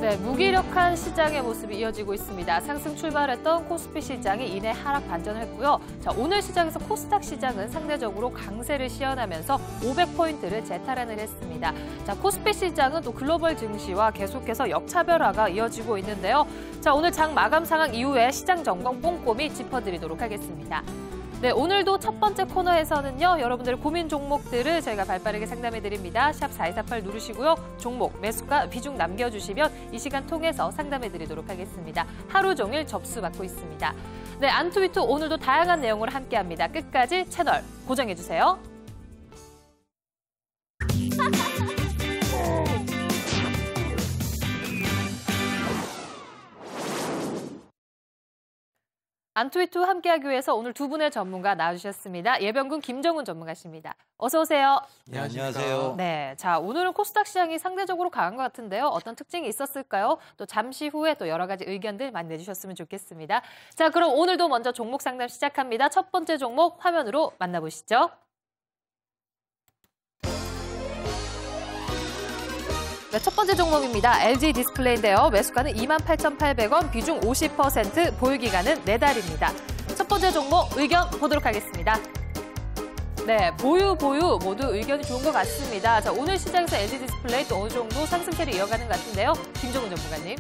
네, 무기력한 시장의 모습이 이어지고 있습니다. 상승 출발했던 코스피 시장이 이내 하락 반전을 했고요. 자, 오늘 시장에서 코스닥 시장은 상대적으로 강세를 시현하면서 500포인트를 재탈환을 했습니다. 자, 코스피 시장은 또 글로벌 증시와 계속해서 역차별화가 이어지고 있는데요. 자, 오늘 장 마감 상황 이후에 시장 전공 꼼꼼히 짚어드리도록 하겠습니다. 네, 오늘도 첫 번째 코너에서는요, 여러분들의 고민 종목들을 저희가 발빠르게 상담해드립니다. 샵 4248 누르시고요. 종목, 매수가, 비중 남겨주시면 이 시간 통해서 상담해드리도록 하겠습니다. 하루 종일 접수 받고 있습니다. 네, 안투위투 오늘도 다양한 내용으로 함께합니다. 끝까지 채널 고정해주세요. 안투위투 함께하기 위해서 오늘 두 분의 전문가 나와주셨습니다. 예병군 김정훈 전문가십니다. 어서 오세요. 네, 안녕하세요. 네, 자 오늘은 코스닥 시장이 상대적으로 강한 것 같은데요. 어떤 특징이 있었을까요? 또 잠시 후에 또 여러 가지 의견들 많이 내주셨으면 좋겠습니다. 자, 그럼 오늘도 먼저 종목 상담 시작합니다. 첫 번째 종목 화면으로 만나보시죠. 네, 첫 번째 종목입니다. LG 디스플레이인데요. 매수가는 28,800원, 비중 50%, 보유기간은 4달입니다. 첫 번째 종목 의견 보도록 하겠습니다. 네, 보유 모두 의견이 좋은 것 같습니다. 자, 오늘 시장에서 LG 디스플레이 또 어느 정도 상승세를 이어가는 것 같은데요. 김종훈 전문가님.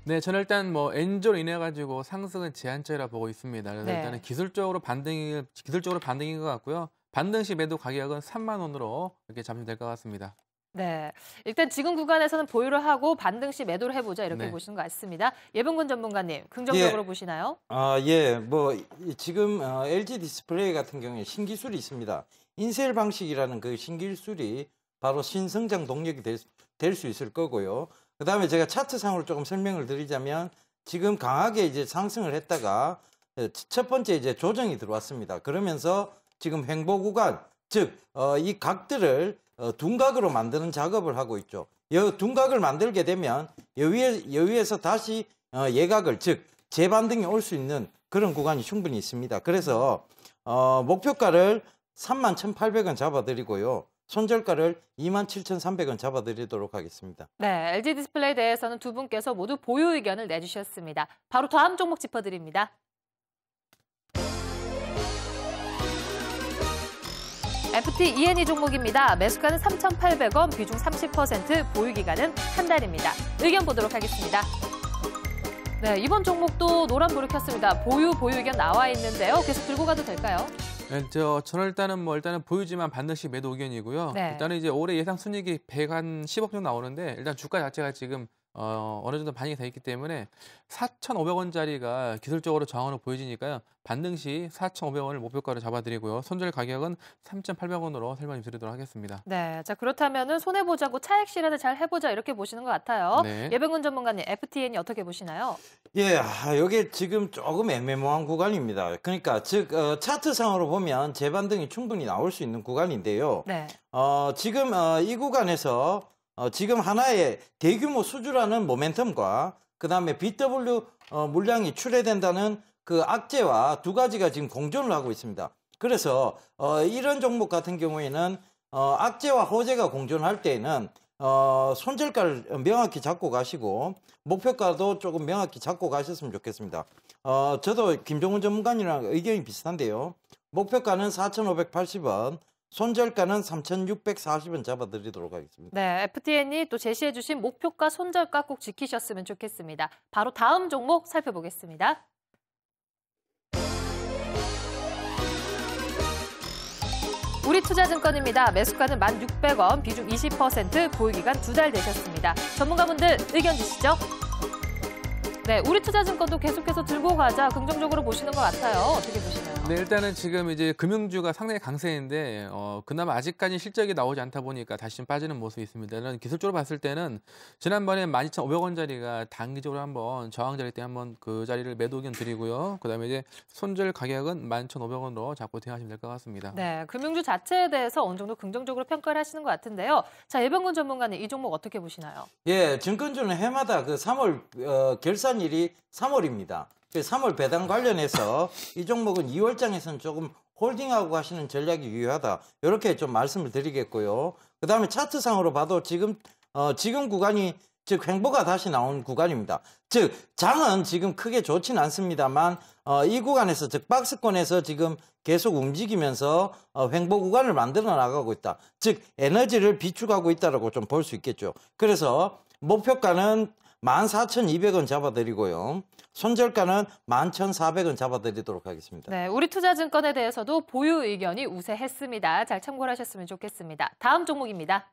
네, 저는 일단 엔조로 인해 가지고 상승은 제한적이라 보고 있습니다. 그래서 네. 일단은 기술적으로 반등인 것 같고요. 반등 시 매도 가격은 3만 원으로 이렇게 잡으면 될 것 같습니다. 네, 일단 지금 구간에서는 보유를 하고 반등 시 매도를 해보자 이렇게 네. 보시는 것 같습니다. 예병군 전문가님, 긍정적으로 보시나요? 지금 LG 디스플레이 같은 경우에 신기술이 있습니다. 인셀 방식이라는 그 신기술이 바로 신성장 동력이 될 수 있을 거고요. 그다음에 제가 차트상으로 조금 설명을 드리자면 지금 강하게 이제 상승을 했다가 첫 번째 이제 조정이 들어왔습니다. 그러면서 지금 횡보 구간, 즉 이 각들을 둔각으로 만드는 작업을 하고 있죠. 둔각을 만들게 되면 여기에서 다시 예각을, 즉 재반등이 올 수 있는 그런 구간이 충분히 있습니다. 그래서 목표가를 31,800원 잡아드리고요. 손절가를 27,300원 잡아드리도록 하겠습니다. 네, LG 디스플레이에 대해서는 두 분께서 모두 보유 의견을 내주셨습니다. 바로 다음 종목 짚어드립니다. FT E&E 종목입니다. 매수가는 3,800원, 비중 30%, 보유기간은 한 달입니다. 의견 보도록 하겠습니다. 네, 이번 종목도 노란불을 켰습니다. 보유 의견 나와 있는데요. 계속 들고 가도 될까요? 네, 저는 일단은 보유지만 반등 시 매도 의견이고요. 네. 일단은 이제 올해 예상 순이익이 110억 정도 나오는데 일단 주가 자체가 지금 어느 정도 반영이 돼 있기 때문에 4,500원짜리가 기술적으로 저항으로 보여지니까요. 반등 시 4,500원을 목표가로 잡아드리고요. 손절 가격은 3,800원으로 설명드리도록 하겠습니다. 네, 자 그렇다면은 손해보자고 차익 실현을 잘 해보자 이렇게 보시는 것 같아요. 네. 예병군 전문가님, FTN이 어떻게 보시나요? 예, 여기 지금 조금 애매모호한 구간입니다. 그러니까 즉 차트상으로 보면 재반등이 충분히 나올 수 있는 구간인데요. 네. 지금 이 구간에서 지금 하나의 대규모 수주라는 모멘텀과 그다음에 BW 물량이 출회된다는 그 악재와 두 가지가 지금 공존을 하고 있습니다. 그래서 이런 종목 같은 경우에는 악재와 호재가 공존할 때에는 손절가를 명확히 잡고 가시고 목표가도 조금 명확히 잡고 가셨으면 좋겠습니다. 저도 김종훈 전문가님이랑 의견이 비슷한데요. 목표가는 4,580원, 손절가는 3,640원 잡아드리도록 하겠습니다. 네, FTN이 또 제시해주신 목표가 손절가 꼭 지키셨으면 좋겠습니다. 바로 다음 종목 살펴보겠습니다. 우리투자증권입니다. 매수가는 1,600원, 비중 20%, 보유기간 2달 되셨습니다. 전문가분들 의견 주시죠. 네, 우리투자증권도 계속해서 들고 가자 긍정적으로 보시는 것 같아요. 어떻게 보시나요? 네, 일단은 지금 이제 금융주가 상당히 강세인데 그나마 아직까지 실적이 나오지 않다 보니까 다시 좀 빠지는 모습이 있습니다. 기술적으로 봤을 때는 지난번에 12,500원짜리가 단기적으로 한번 저항자리 때 한번 그 자리를 매도 의견 드리고요. 그다음에 이제 손절 가격은 11,500원으로 잡고 대응하시면 될 것 같습니다. 네, 금융주 자체에 대해서 어느 정도 긍정적으로 평가를 하시는 것 같은데요. 자, 예병군 전문가님 이 종목 어떻게 보시나요? 예, 증권주는 해마다 그 3월 결산일이 3월입니다. 3월 배당 관련해서 이 종목은 2월장에서는 조금 홀딩하고 가시는 전략이 유효하다. 이렇게 좀 말씀을 드리겠고요. 그다음에 차트상으로 봐도 지금 구간이 즉 횡보가 다시 나온 구간입니다. 즉 장은 지금 크게 좋지는 않습니다만 이 구간에서 즉 박스권에서 지금 계속 움직이면서 횡보 구간을 만들어 나가고 있다. 즉 에너지를 비축하고 있다라고 좀 볼 수 있겠죠. 그래서 목표가는 14,200원 잡아드리고요. 손절가는 11,400원 잡아드리도록 하겠습니다. 네, 우리투자증권에 대해서도 보유 의견이 우세했습니다. 잘 참고를 하셨으면 좋겠습니다. 다음 종목입니다.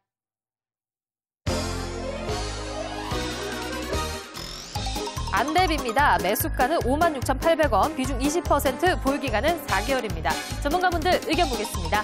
안랩입니다. 매수가는 56,800원, 비중 20%, 보유기간은 4개월입니다. 전문가분들 의견 보겠습니다.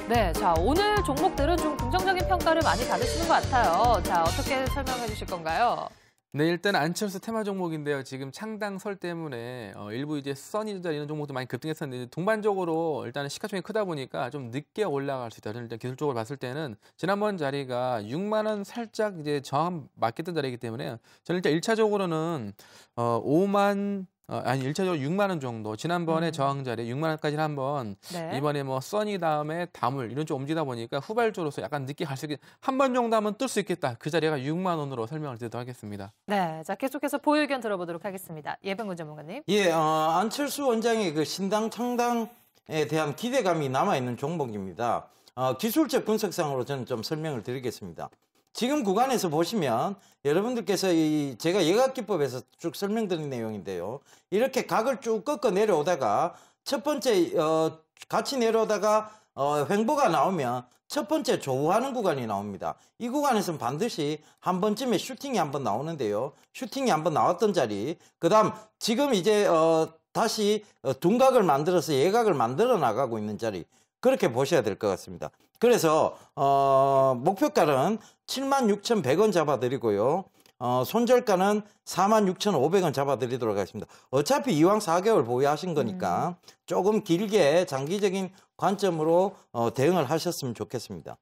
네, 자 오늘 종목들은 좀 긍정적인 평가를 많이 받으시는 것 같아요. 자, 어떻게 설명해 주실 건가요? 네, 일단 안철수 테마 종목인데요. 지금 창당설 때문에 일부 이제 써니전자 이런 종목도 많이 급등했었는데 동반적으로 일단은 시가총액이 크다 보니까 좀 늦게 올라갈 수 있다. 저는 일단 기술적으로 봤을 때는 지난번 자리가 6만 원 살짝 이제 저항 맞겠던 자리이기 때문에 저는 일단 1차적으로는 1차적으로 6만 원 정도. 지난번에 저항 자리 6만 원까지는 한번 네. 이번에 뭐 써니 다음에 다물 이런 쪽 움직이다 보니까 후발주로서 약간 늦게 갈 수 있게 한 번 정도 하면 뜰 수 있겠다. 그 자리가 6만 원으로 설명을 드리도록 하겠습니다. 네, 자 계속해서 보유 의견 들어보도록 하겠습니다. 예병근 전문가님. 예, 안철수 원장의 그 신당 창당에 대한 기대감이 남아있는 종목입니다. 기술적 분석상으로 저는 좀 설명을 드리겠습니다. 지금 구간에서 보시면 여러분들께서 제가 예각기법에서 쭉 설명드린 내용인데요. 이렇게 각을 쭉 꺾어 내려오다가 첫 번째 같이 내려오다가 횡보가 나오면 첫 번째 조우하는 구간이 나옵니다. 이 구간에서는 반드시 한 번쯤에 슈팅이 한번 나오는데요. 슈팅이 한번 나왔던 자리, 그 다음 지금 이제 다시 둔각을 만들어서 예각을 만들어 나가고 있는 자리, 그렇게 보셔야 될 것 같습니다. 그래서 목표가는 76,100원 잡아드리고요. 손절가는 46,500원 잡아드리도록 하겠습니다. 어차피 이왕 4개월 보유하신 거니까 조금 길게 장기적인 관점으로 대응을 하셨으면 좋겠습니다.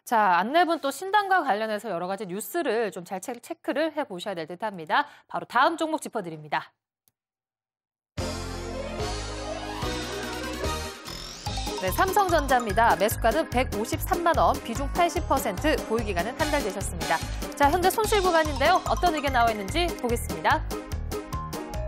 자, 안랩은 또 신당과 관련해서 여러 가지 뉴스를 좀 잘 체크를 해보셔야 될 듯합니다. 바로 다음 종목 짚어드립니다. 네, 삼성전자입니다. 매수가는 153만 원, 비중 80%, 보유기간은 한 달 되셨습니다. 자, 현재 손실 구간인데요. 어떤 의견 나와 있는지 보겠습니다.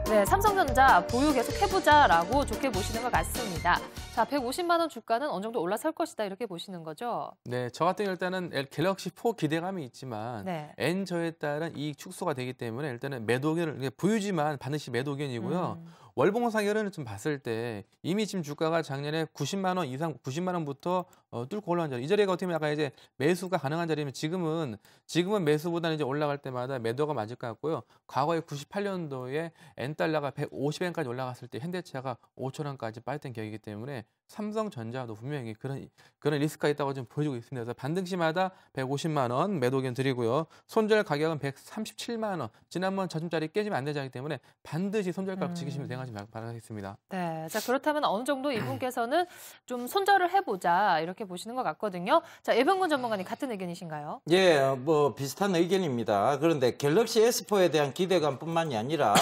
네, 삼성전자 보유 계속 해보자라고 좋게 보시는 것 같습니다. 자, 150만 원 주가는 어느 정도 올라설 것이다 이렇게 보시는 거죠? 네, 저 같은 경우 일단은 갤럭시 4 기대감이 있지만 네. N저에 따른 이익 축소가 되기 때문에 일단은 매도 의견을 보유지만 반드시 매도 의견이고요. 월봉상열은 좀 봤을 때 이미 지금 주가가 작년에 90만 원 이상, 90만 원부터 뚫고 올라간 자리. 이 자리가 어떻게 보면 약간 이제 매수가 가능한 자리면 지금은 매수보다는 이제 올라갈 때마다 매도가 맞을 것 같고요. 과거에 98년도에 N달러가 150엔까지 올라갔을 때 현대차가 5천 원까지 빠졌던 기억이기 때문에 삼성전자도 분명히 그런 리스크가 있다고 좀 보여주고 있습니다. 그래서 반등시마다 150만 원 매도 의견 드리고요. 손절 가격은 137만 원. 지난번 저점짜리 깨지면 안 되지 때문에 반드시 손절가를 지키시면 생각하지 바라겠습니다. 네, 자 그렇다면 어느 정도 이분께서는 좀 손절을 해보자 이렇게 보시는 것 같거든요. 자, 예병근 전문가님 같은 의견이신가요? 예, 뭐 비슷한 의견입니다. 그런데 갤럭시 S4에 대한 기대감뿐만이 아니라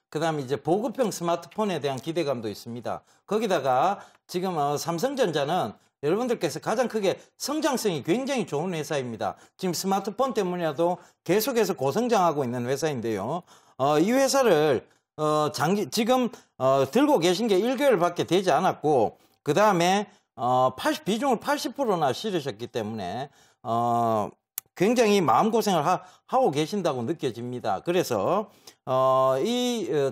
그다음에 이제 보급형 스마트폰에 대한 기대감도 있습니다. 거기다가 지금 삼성전자는 여러분들께서 가장 크게 성장성이 굉장히 좋은 회사입니다. 지금 스마트폰 때문이라도 계속해서 고성장하고 있는 회사인데요. 이 회사를 지금 들고 계신 게 1개월밖에 되지 않았고 그 다음에 비중을 80%나 실으셨기 때문에 굉장히 마음고생을 하고 계신다고 느껴집니다. 그래서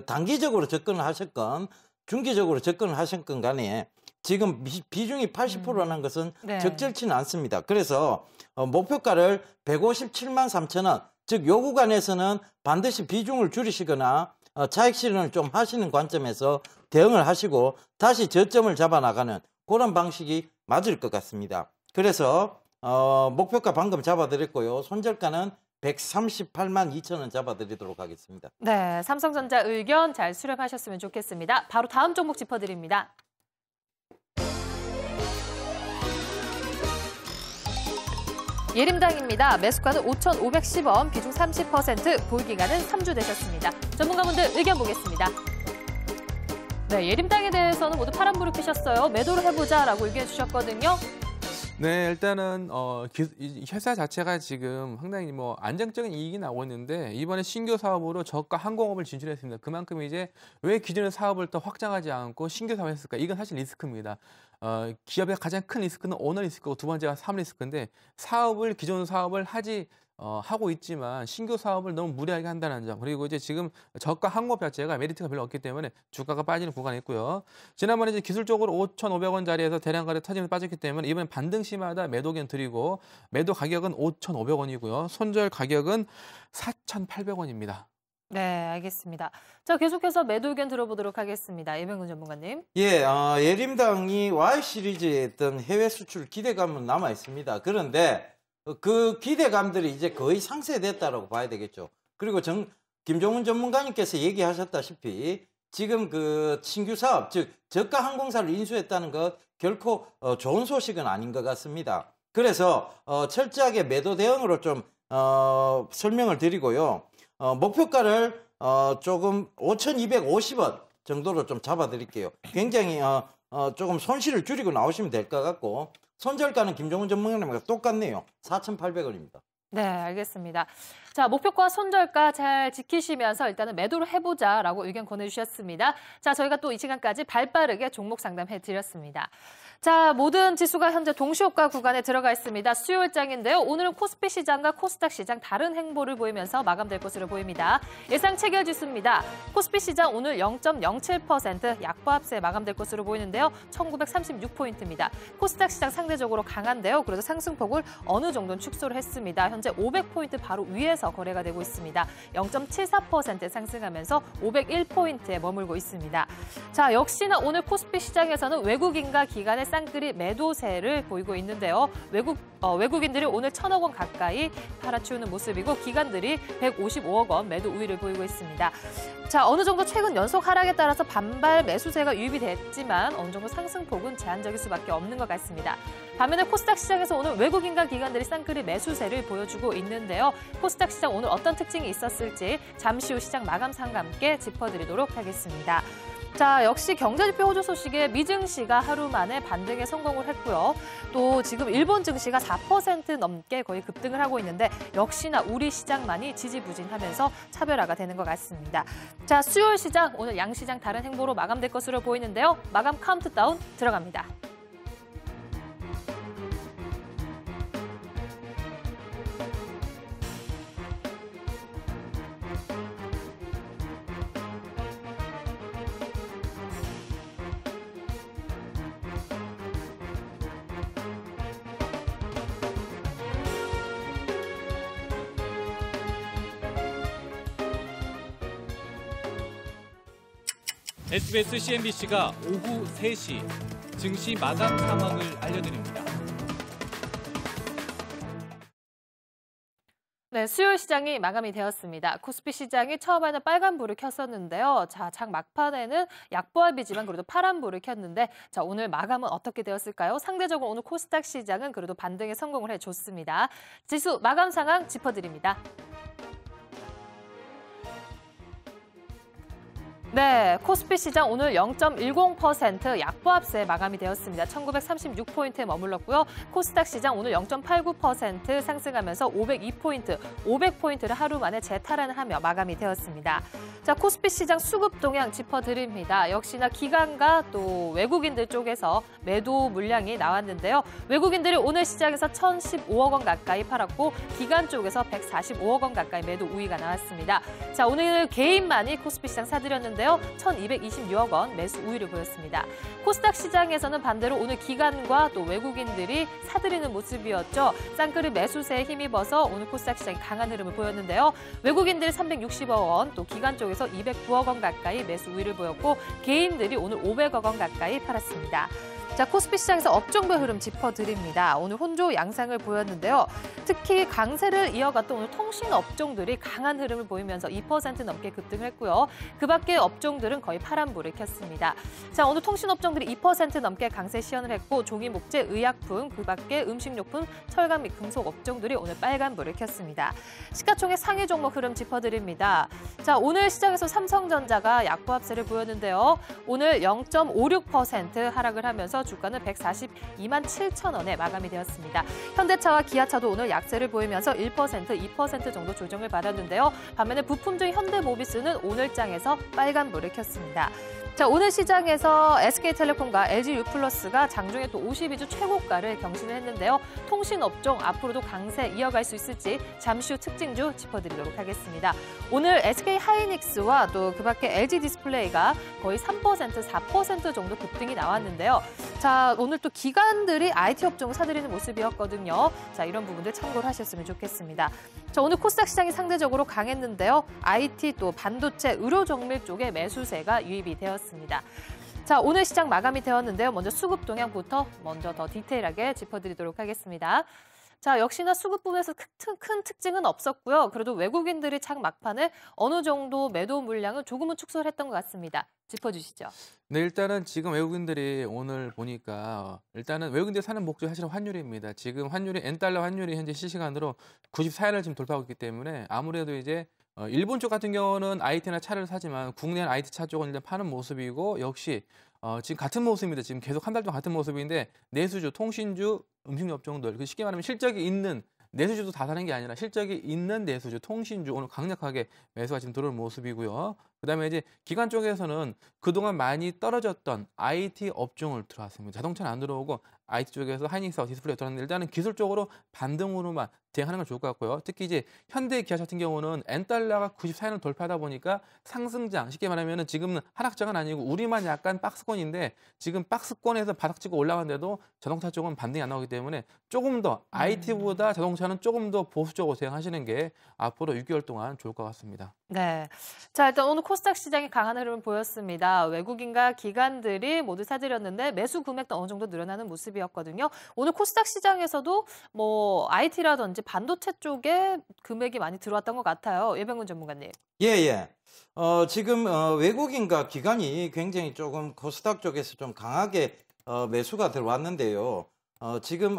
단기적으로 접근을 하셨건 중기적으로 접근을 하셨건 간에 지금 비중이 80%라는 것은 네. 적절치는 않습니다. 그래서 목표가를 157만 3천 원, 즉 요 구간에서는 반드시 비중을 줄이시거나 차익 실현을 좀 하시는 관점에서 대응을 하시고 다시 저점을 잡아나가는 그런 방식이 맞을 것 같습니다. 그래서 목표가 방금 잡아드렸고요. 손절가는 138만 2천 원 잡아드리도록 하겠습니다. 네, 삼성전자 의견 잘 수렴하셨으면 좋겠습니다. 바로 다음 종목 짚어드립니다. 예림당입니다. 매수가는 5,510원, 비중 30%, 보유기간은 3주 되셨습니다. 전문가분들 의견 보겠습니다. 네, 예림당에 대해서는 모두 파란불을 켜셨어요. 매도를 해보자라고 의견 주셨거든요. 네, 일단은 이 회사 자체가 지금 상당히 뭐 안정적인 이익이 나오고 있는데 이번에 신규 사업으로 저가 항공업을 진출했습니다. 그만큼 이제 왜 기존의 사업을 또 확장하지 않고 신규 사업을 했을까? 이건 사실 리스크입니다. 기업의 가장 큰 리스크는 오너 리스크고 두 번째가 사업 리스크인데 기존 사업을 하고 있지만 신규 사업을 너무 무리하게 한다는 점. 그리고 이제 지금 저가 항공업 자체가 메리트가 별로 없기 때문에 주가가 빠지는 구간이 있고요. 지난번에 이제 기술적으로 5,500원짜리에서 대량 거래 터지면서 빠졌기 때문에 이번엔 반등시마다 매도 의견 드리고 매도 가격은 5,500원이고요. 손절 가격은 4,800원입니다. 네, 알겠습니다. 자, 계속해서 매도 의견 들어보도록 하겠습니다. 이병근 전문가님. 예, 예림당이 Y 시리즈에 했던 해외 수출 기대감은 남아 있습니다. 그런데 그 기대감들이 이제 거의 상쇄됐다라고 봐야 되겠죠. 그리고 김종훈 전문가님께서 얘기하셨다시피 지금 그 신규 사업, 즉 저가 항공사를 인수했다는 것 결코 좋은 소식은 아닌 것 같습니다. 그래서 철저하게 매도 대응으로 좀 설명을 드리고요. 목표가를 조금 5,250원 정도로 좀 잡아드릴게요. 굉장히 조금 손실을 줄이고 나오시면 될 것 같고 손절가는 김종훈 전문가님과 똑같네요. 4,800원입니다. 네, 알겠습니다. 자, 목표가 손절가 잘 지키시면서 일단은 매도를 해보자라고 의견 권해주셨습니다. 자, 저희가 또 이 시간까지 발빠르게 종목 상담해드렸습니다. 자, 모든 지수가 현재 동시호가 구간에 들어가 있습니다. 수요일장인데요. 오늘은 코스피 시장과 코스닥 시장 다른 행보를 보이면서 마감될 것으로 보입니다. 예상 체결 지수입니다. 코스피 시장 오늘 0.07% 약보합세 마감될 것으로 보이는데요. 1936포인트입니다. 코스닥 시장 상대적으로 강한데요. 그래도 상승폭을 어느 정도는 축소를 했습니다. 현재 500포인트 바로 위에서 거래가 되고 있습니다. 0.74% 상승하면서 501포인트에 머물고 있습니다. 자, 역시나 오늘 코스피 시장에서는 외국인과 기관의 쌍끌이 매도세를 보이고 있는데요. 외국인들이 오늘 1,000억 원 가까이 팔아치우는 모습이고 기관들이 155억 원 매도 우위를 보이고 있습니다. 자, 어느 정도 최근 연속 하락에 따라서 반발 매수세가 유입이 됐지만 어느 정도 상승폭은 제한적일 수밖에 없는 것 같습니다. 반면에 코스닥 시장에서 오늘 외국인과 기관들이 쌍끌이 매수세를 보여주고 있는데요. 코스닥 시장 오늘 어떤 특징이 있었을지 잠시 후 시장 마감 상과 함께 짚어드리도록 하겠습니다. 자, 역시 경제지표 호조 소식에 미 증시가 하루 만에 반등에 성공을 했고요. 또 지금 일본 증시가 4% 넘게 거의 급등을 하고 있는데 역시나 우리 시장만이 지지부진하면서 차별화가 되는 것 같습니다. 자, 수요일 시장 오늘 양시장 다른 행보로 마감될 것으로 보이는데요. 마감 카운트다운 들어갑니다. SBS CNBC가 오후 3시 증시 마감 상황을 알려드립니다. 네, 수요일 시장이 마감이 되었습니다. 코스피 시장이 처음에는 빨간불을 켰었는데요. 자, 장 막판에는 약보합이지만 그래도 파란불을 켰는데 자, 오늘 마감은 어떻게 되었을까요? 상대적으로 오늘 코스닥 시장은 그래도 반등에 성공을 해줬습니다. 지수 마감 상황 짚어드립니다. 네, 코스피 시장 오늘 0.10% 약보합세 마감이 되었습니다. 1936포인트에 머물렀고요. 코스닥 시장 오늘 0.89% 상승하면서 502포인트, 500포인트를 하루 만에 재탈환을 하며 마감이 되었습니다. 자, 코스피 시장 수급 동향 짚어드립니다. 역시나 기관과 또 외국인들 쪽에서 매도 물량이 나왔는데요. 외국인들이 오늘 시장에서 1,015억 원 가까이 팔았고 기관 쪽에서 145억 원 가까이 매도 우위가 나왔습니다. 자, 오늘 개인만이 코스피 시장 사들였는데요. 1,226억 원 매수 우위를 보였습니다. 코스닥 시장에서는 반대로 오늘 기관과 또 외국인들이 사들이는 모습이었죠. 쌍끌이 매수세에 힘입어서 오늘 코스닥 시장이 강한 흐름을 보였는데요. 외국인들이 360억 원, 또 기관 쪽에서 209억 원 가까이 매수 우위를 보였고 개인들이 오늘 500억 원 가까이 팔았습니다. 자, 코스피 시장에서 업종별 흐름 짚어드립니다. 오늘 혼조 양상을 보였는데요. 특히 강세를 이어갔던 오늘 통신 업종들이 강한 흐름을 보이면서 2% 넘게 급등을 했고요. 그 밖에 업종들은 거의 파란불을 켰습니다. 자, 오늘 통신 업종들이 2% 넘게 강세 시연을 했고 종이, 목재, 의약품, 그밖에 음식료품, 철강 및 금속 업종들이 오늘 빨간불을 켰습니다. 시가총액 상위 종목 흐름 짚어드립니다. 자, 오늘 시장에서 삼성전자가 약보합세를 보였는데요. 오늘 0.56% 하락을 하면서 주가는 142만 7천 원에 마감이 되었습니다. 현대차와 기아차도 오늘 약세를 보이면서 1%, 2% 정도 조정을 받았는데요. 반면에 부품주인 현대모비스는 오늘 장에서 빨간불을 켰습니다. 자, 오늘 시장에서 SK텔레콤과 LG유플러스가 장중에 또 52주 최고가를 경신을 했는데요. 통신업종 앞으로도 강세 이어갈 수 있을지 잠시 후 특징주 짚어드리도록 하겠습니다. 오늘 SK하이닉스와 또 그밖에 LG디스플레이가 거의 3%, 4% 정도 급등이 나왔는데요. 자, 오늘 또 기관들이 IT 업종을 사들이는 모습이었거든요. 자, 이런 부분들 참고를 하셨으면 좋겠습니다. 자, 오늘 코스닥 시장이 상대적으로 강했는데요. IT 또 반도체, 의료정밀 쪽에 매수세가 유입이 되었습니다. 자, 오늘 시장 마감이 되었는데요. 먼저 수급 동향부터 먼저 더 디테일하게 짚어드리도록 하겠습니다. 자, 역시나 수급 부분에서 큰 특징은 없었고요. 그래도 외국인들이 창 막판에 어느 정도 매도 물량을 조금은 축소를 했던 것 같습니다. 짚어주시죠. 네, 일단은 지금 외국인들이 오늘 보니까 일단은 외국인들이 사는 목적이 사실은 환율입니다. 지금 환율이 엔달러 환율이 현재 실시간으로 94엔을 지금 돌파하고 있기 때문에 아무래도 이제 일본 쪽 같은 경우는 IT나 차를 사지만 국내 IT 차 쪽은 일단 파는 모습이고 역시 지금 같은 모습입니다. 지금 계속 한 달 동안 같은 모습인데 내수주, 통신주, 음식료 업종들 쉽게 말하면 실적이 있는 내수주도 다 사는 게 아니라 실적이 있는 내수주, 통신주 오늘 강력하게 매수가 지금 들어오는 모습이고요. 그다음에 이제 기관 쪽에서는 그동안 많이 떨어졌던 IT 업종을 들어왔습니다. 자동차는 안 들어오고 IT 쪽에서 하이닉스와 디스플레이가 들어왔는데 일단은 기술적으로 반등으로만 대응하는 건 좋을 것 같고요. 특히 이제 현대 기아 같은 경우는 엔달러가 94엔을 돌파하다 보니까 상승장, 쉽게 말하면 지금은 하락장은 아니고 우리만 약간 박스권인데 지금 박스권에서 바닥치고 올라가는데도 자동차 쪽은 반등이 안 나오기 때문에 조금 더 IT보다 자동차는 조금 더 보수적으로 대응하시는 게 앞으로 6개월 동안 좋을 것 같습니다. 네. 자, 일단 오늘 코스닥 시장이 강한 흐름을 보였습니다. 외국인과 기관들이 모두 사들였는데 매수 금액도 어느 정도 늘어나는 모습이었거든요. 오늘 코스닥 시장에서도 뭐 IT라든지 반도체 쪽에 금액이 많이 들어왔던 것 같아요. 예병근 전문가님. 예. 지금 외국인과 기관이 굉장히 조금 코스닥 쪽에서 좀 강하게 매수가 들어왔는데요. 지금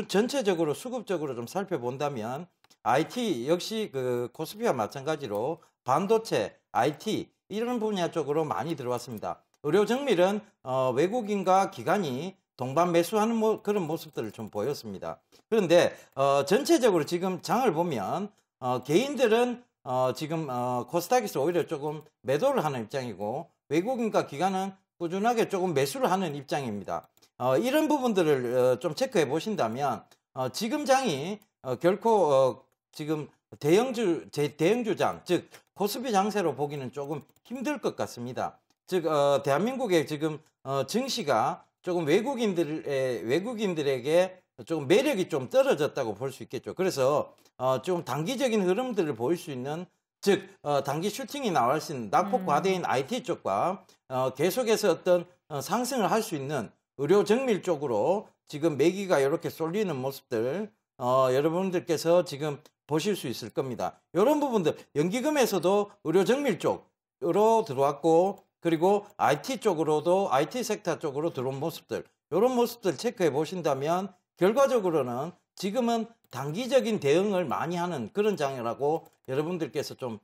전체적으로 수급적으로 좀 살펴본다면 IT 역시 그 코스피와 마찬가지로 반도체, IT 이런 분야 쪽으로 많이 들어왔습니다. 의료정밀은 외국인과 기관이 동반 매수하는 그런 모습들을 좀 보였습니다. 그런데 전체적으로 지금 장을 보면 개인들은 지금 코스닥에서 오히려 조금 매도를 하는 입장이고 외국인과 기관은 꾸준하게 조금 매수를 하는 입장입니다. 이런 부분들을 좀 체크해 보신다면 지금 장이 결코 지금 대형주장, 즉 코스피 장세로 보기는 조금 힘들 것 같습니다. 즉 대한민국의 지금 증시가 조금 외국인들에게 조금 매력이 좀 떨어졌다고 볼 수 있겠죠. 그래서 좀 단기적인 흐름들을 보일 수 있는, 즉 단기 슈팅이 나올 수 있는 낙폭 과대인 IT 쪽과 계속해서 어떤 상승을 할 수 있는 의료 정밀 쪽으로 지금 매기가 이렇게 쏠리는 모습들 여러분들께서 지금 보실 수 있을 겁니다. 이런 부분들 연기금에서도 의료 정밀 쪽으로 들어왔고 그리고 IT 쪽으로도 IT 섹터 쪽으로 들어온 모습들, 이런 모습들 체크해 보신다면 결과적으로는 지금은 단기적인 대응을 많이 하는 그런 장이라고 여러분들께서 좀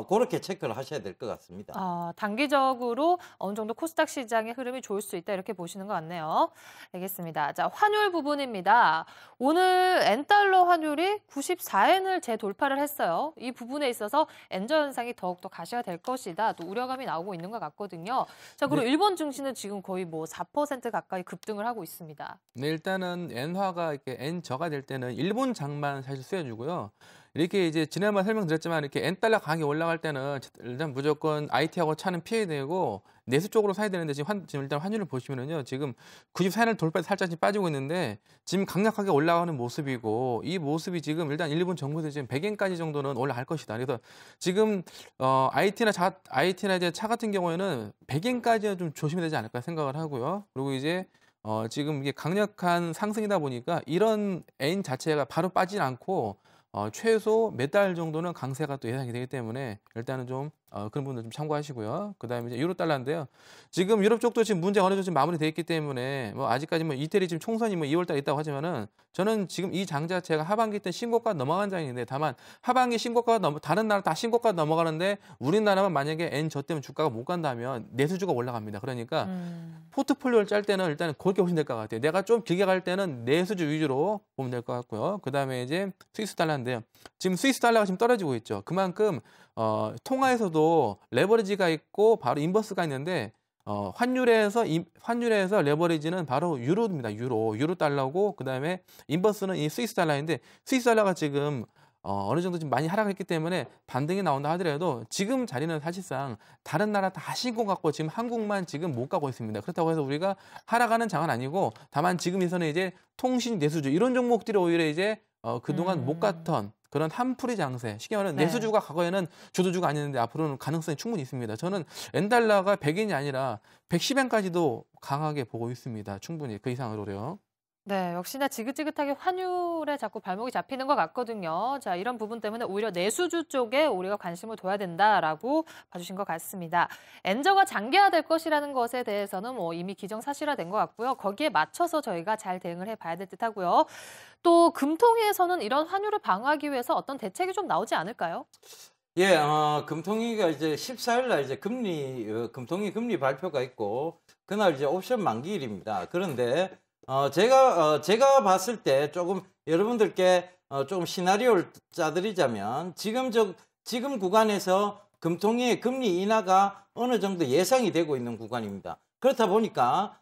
그렇게 체크를 하셔야 될 것 같습니다. 단기적으로 어느 정도 코스닥 시장의 흐름이 좋을 수 있다 이렇게 보시는 것 같네요. 알겠습니다. 자, 환율 부분입니다. 오늘 엔달러 환율이 94엔을 재돌파를 했어요. 이 부분에 있어서 엔저 현상이 더욱더 가시가 될 것이다. 또 우려감이 나오고 있는 것 같거든요. 자, 그리고 네. 일본 증시는 지금 거의 뭐 4% 가까이 급등을 하고 있습니다. 네, 일단은 엔화가 이렇게 엔저가 될 때는 일본 장만 사실 쓰여주고요. 이렇게 이제 지난번 설명드렸지만 이렇게 엔달러 강하게 올라갈 때는 일단 무조건 IT하고 차는 피해야 되고 내수 쪽으로 사야 되는데 지금 일단 환율을 보시면은요. 지금 94엔을 돌파해서 살짝 빠지고 있는데 지금 강력하게 올라가는 모습이고 이 모습이 지금 일단 일본 정부에서 지금 100엔까지 정도는 올라갈 것이다. 그래서 지금 IT나 이제 차 같은 경우에는 100엔까지는 좀 조심해야 되지 않을까 생각을 하고요. 그리고 이제 지금 이게 강력한 상승이다 보니까 이런 엔 자체가 바로 빠지지 않고 최소 몇 달 정도는 강세가 또 예상이 되기 때문에 일단은 좀 그런 부분들 좀 참고하시고요. 그다음에 이제 유로 달러인데요. 지금 유럽 쪽도 지금 문제가 어느 정도 지금 마무리돼 있기 때문에 뭐 아직까지 뭐 이태리 지금 총선이 뭐 2월 달에 있다고 하지만은 저는 지금 이 장 자체가 하반기 때 신고가 넘어간 장인데 다만 하반기 신고가 다른 나라 다 신고가 넘어가는데 우리나라만 만약에 N저 때문에 주가가 못 간다면 내수주가 올라갑니다. 그러니까 포트폴리오를 짤 때는 일단 그렇게 보시면 될 것 같아요. 내가 좀 길게 갈 때는 내수주 위주로 보면 될 것 같고요. 그다음에 이제 스위스 달러인데요. 지금 스위스 달러가 지금 떨어지고 있죠. 그만큼 통화에서도 레버리지가 있고 바로 인버스가 있는데 환율에서 레버리지는 바로 유로입니다. 유로 달러고 그다음에 인버스는 이 스위스 달러인데 스위스 달러가 지금 어느 정도 좀 많이 하락했기 때문에 반등이 나온다 하더라도 지금 자리는 사실상 다른 나라 다 신고 갖고 지금 한국만 지금 못 가고 있습니다. 그렇다고 해서 우리가 하락하는 장은 아니고 다만 지금에서는 이제 통신, 내수주 이런 종목들이 오히려 이제 그동안 못 갔던 그런 한풀이 장세. 쉽게 말하면 내수주가 과거에는 주도주가 아니었는데 앞으로는 가능성이 충분히 있습니다. 저는 N달러가 100엔이 아니라 110엔까지도 강하게 보고 있습니다. 충분히 그 이상으로요. 네, 역시나 지긋지긋하게 환율에 자꾸 발목이 잡히는 것 같거든요. 자, 이런 부분 때문에 오히려 내수주 쪽에 우리가 관심을 둬야 된다라고 봐주신 것 같습니다. 엔저가 장기화될 것이라는 것에 대해서는 뭐 이미 기정사실화된 것 같고요. 거기에 맞춰서 저희가 잘 대응을 해봐야 될 듯하고요. 또 금통위에서는 이런 환율을 방어하기 위해서 어떤 대책이 좀 나오지 않을까요? 예, 금통위가 이제 14일 날 이제 금통위 금리 발표가 있고 그날 이제 옵션 만기일입니다. 그런데 제가 봤을 때 조금 여러분들께 조금 시나리오를 짜드리자면 지금 구간에서 금통위의 금리 인하가 어느 정도 예상이 되고 있는 구간입니다. 그렇다 보니까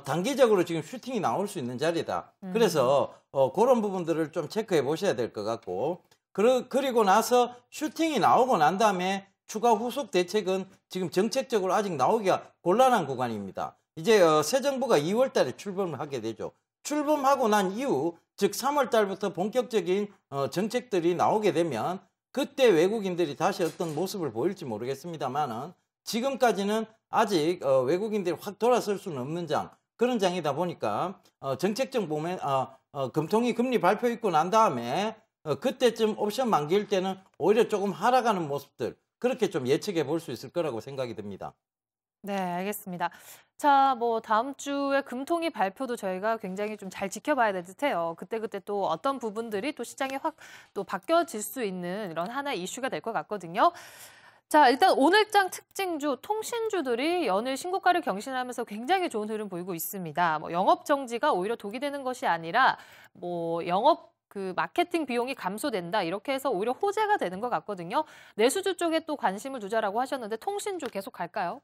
단기적으로 지금 슈팅이 나올 수 있는 자리다. 그래서 그런 부분들을 좀 체크해 보셔야 될 것 같고 그리고 나서 슈팅이 나오고 난 다음에 추가 후속 대책은 지금 정책적으로 아직 나오기가 곤란한 구간입니다. 이제 새 정부가 2월 달에 출범을 하게 되죠. 출범하고 난 이후 즉 3월 달부터 본격적인 정책들이 나오게 되면 그때 외국인들이 다시 어떤 모습을 보일지 모르겠습니다만은 지금까지는 아직 외국인들이 확 돌아설 수는 없는 그런 장이다 보니까 정책적 보면 금통위 금리 발표 있고 난 다음에 그때쯤 옵션 만기일 때는 오히려 조금 하락하는 모습들 그렇게 좀 예측해 볼 수 있을 거라고 생각이 듭니다. 네, 알겠습니다. 자, 뭐 다음 주에 금통위 발표도 저희가 굉장히 좀 잘 지켜봐야 될 듯해요. 그때 또 어떤 부분들이 또 시장에 확 또 바뀌어질 수 있는 이런 하나의 이슈가 될 것 같거든요. 자, 일단 오늘장 특징주 통신주들이 연일 신고가를 경신하면서 굉장히 좋은 흐름 보이고 있습니다. 뭐 영업 정지가 오히려 독이 되는 것이 아니라 뭐 영업 마케팅 비용이 감소된다 이렇게 해서 오히려 호재가 되는 것 같거든요. 내수주 쪽에 또 관심을 두자라고 하셨는데 통신주 계속 갈까요?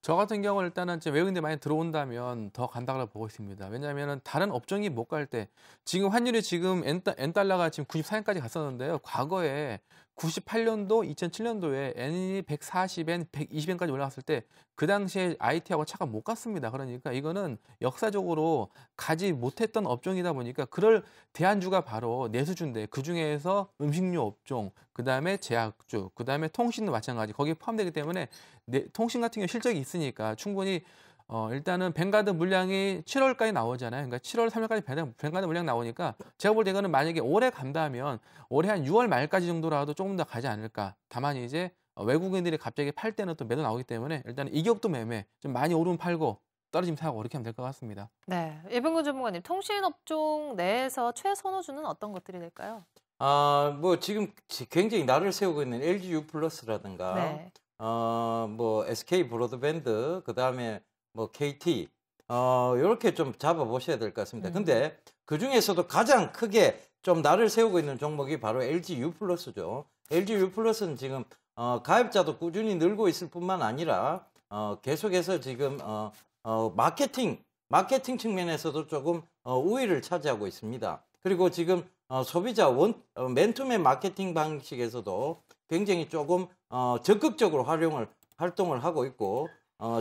저 같은 경우는 일단은 외국인들이 많이 들어온다면 더 간다고 보고 있습니다. 왜냐하면 다른 업종이 못 갈 때 지금 환율이 지금 N달러가 지금 94엔까지 갔었는데요. 과거에 98년도, 2007년도에 N이 140엔, 120엔까지 올라갔을 때 그 당시에 IT하고 차가 못 갔습니다. 그러니까 이거는 역사적으로 가지 못했던 업종이다 보니까 그럴 대안주가 바로 내수주인데 그중에서 음식료 업종, 그다음에 제약주, 그다음에 통신도 마찬가지 거기에 포함되기 때문에 통신 같은 경우 실적이 있으니까 충분히 일단은 뱅가드 물량이 7월까지 나오잖아요. 그러니까 7월, 3월까지 뱅가드 물량 나오니까 제가 볼 때 이거는 만약에 올해 간다면 올해 한 6월 말까지 정도라도 조금 더 가지 않을까. 다만 이제 외국인들이 갑자기 팔 때는 또 매도 나오기 때문에 일단 이격도 매매 좀 많이 오르면 팔고 떨어지면 사고 이렇게 하면 될 것 같습니다. 네, 이병근 전문가님 통신업종 내에서 최선호주는 어떤 것들이 될까요? 뭐 지금 굉장히 날을 세우고 있는 LG U+라든가 네. 뭐 SK 브로드밴드 그다음에 뭐 KT 이렇게 좀 잡아보셔야 될 것 같습니다. 근데 그중에서도 가장 크게 좀 날을 세우고 있는 종목이 바로 LG U+죠. LG U+는 지금 가입자도 꾸준히 늘고 있을 뿐만 아니라 계속해서 지금 마케팅 측면에서도 조금 우위를 차지하고 있습니다. 그리고 지금 소비자 맨투맨 마케팅 방식에서도 굉장히 조금 적극적으로 활동을 하고 있고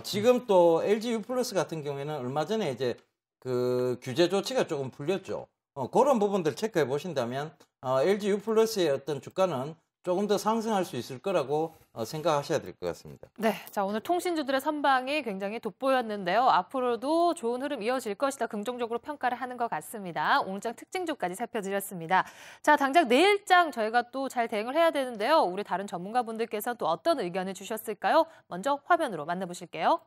지금 또 LG U+ 같은 경우에는 얼마 전에 이제 그 규제 조치가 조금 풀렸죠. 그런 부분들 체크해 보신다면 LG U+의 어떤 주가는 조금 더 상승할 수 있을 거라고 생각하셔야 될 것 같습니다. 네, 자 오늘 통신주들의 선방이 굉장히 돋보였는데요. 앞으로도 좋은 흐름 이어질 것이다. 긍정적으로 평가를 하는 것 같습니다. 오늘장 특징주까지 살펴드렸습니다. 자, 당장 내일장 저희가 또 잘 대응을 해야 되는데요. 우리 다른 전문가분들께서 또 어떤 의견을 주셨을까요? 먼저 화면으로 만나보실게요.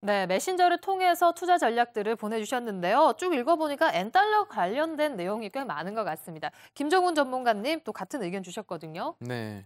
네, 메신저를 통해서 투자 전략들을 보내주셨는데요. 쭉 읽어보니까 N달러 관련된 내용이 꽤 많은 것 같습니다. 김정훈 전문가님 또 같은 의견 주셨거든요. 네.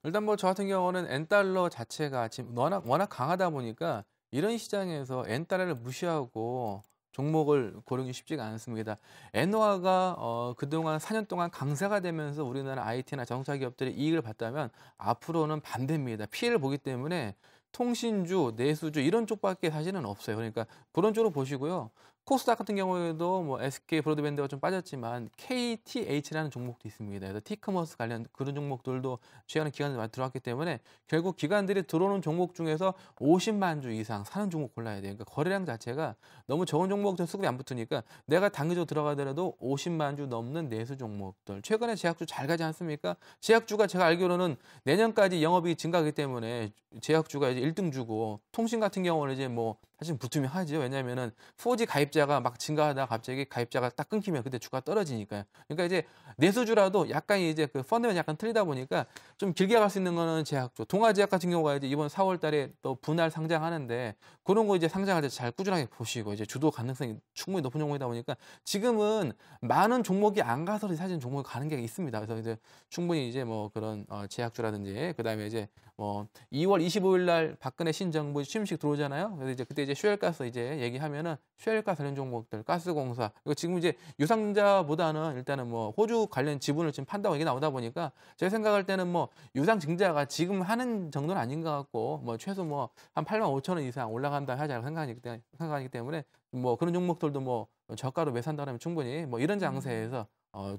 일단 뭐 저 같은 경우는 N달러 자체가 지금 워낙 강하다 보니까 이런 시장에서 N달러를 무시하고 종목을 고르기 쉽지가 않습니다. 엔화가 그동안 4년 동안 강세가 되면서 우리나라 IT나 자동차 기업들이 이익을 봤다면 앞으로는 반대입니다. 피해를 보기 때문에 통신주, 내수주 이런 쪽밖에 사실은 없어요. 그러니까 그런 쪽으로 보시고요. 코스닥 같은 경우에도 뭐 SK 브로드밴드가 좀 빠졌지만 KTH라는 종목도 있습니다. 그래서 티커머스 관련 그런 종목들도 취하는 기관들이 많이 들어왔기 때문에 결국 기관들이 들어오는 종목 중에서 50만 주 이상 사는 종목 골라야 돼요. 그러니까 거래량 자체가 너무 적은 종목들 수급이 안 붙으니까 내가 단기적으로 들어가더라도 50만 주 넘는 내수 종목들. 최근에 제약주 잘 가지 않습니까? 제약주가 제가 알기로는 내년까지 영업이익 증가하기 때문에 제약주가 이제 1등 주고 통신 같은 경우는 이제 뭐 사실 붙으면 하죠. 왜냐면은 4G 가입자가 막 증가하다가 갑자기 가입자가 딱 끊기면 그때 주가 떨어지니까요. 그러니까 이제 내수주라도 약간 이제 그 펀드가 약간 틀리다 보니까 좀 길게 갈 수 있는 거는 제약주. 동아제약 같은 경우가 이제 이번 4월 달에 또 분할 상장하는데 그런 거 이제 상장할 때 잘 꾸준하게 보시고 이제 주도 가능성이 충분히 높은 종목이다 보니까 지금은 많은 종목이 안 가서 사실 종목이 가는 게 있습니다. 그래서 이제 충분히 이제 뭐 그런 제약주라든지 그다음에 이제 뭐 2월 25일 날 박근혜 신정부 취임식 들어오잖아요. 그래서 이제 그때 이제 슈엘가스 이제 얘기하면은 슈엘가스 관련 종목들, 가스공사 이거 지금 이제 유상자보다는 일단은 뭐 호주 관련 지분을 지금 판다고 얘기 나오다 보니까 제가 생각할 때는 뭐 유상증자가 지금 하는 정도는 아닌 것 같고 뭐 최소 뭐 한 8만 5천 원 이상 올라간다 하자고 생각하기 때문에 뭐 그런 종목들도 뭐 저가로 매수한다면 충분히 뭐 이런 장세에서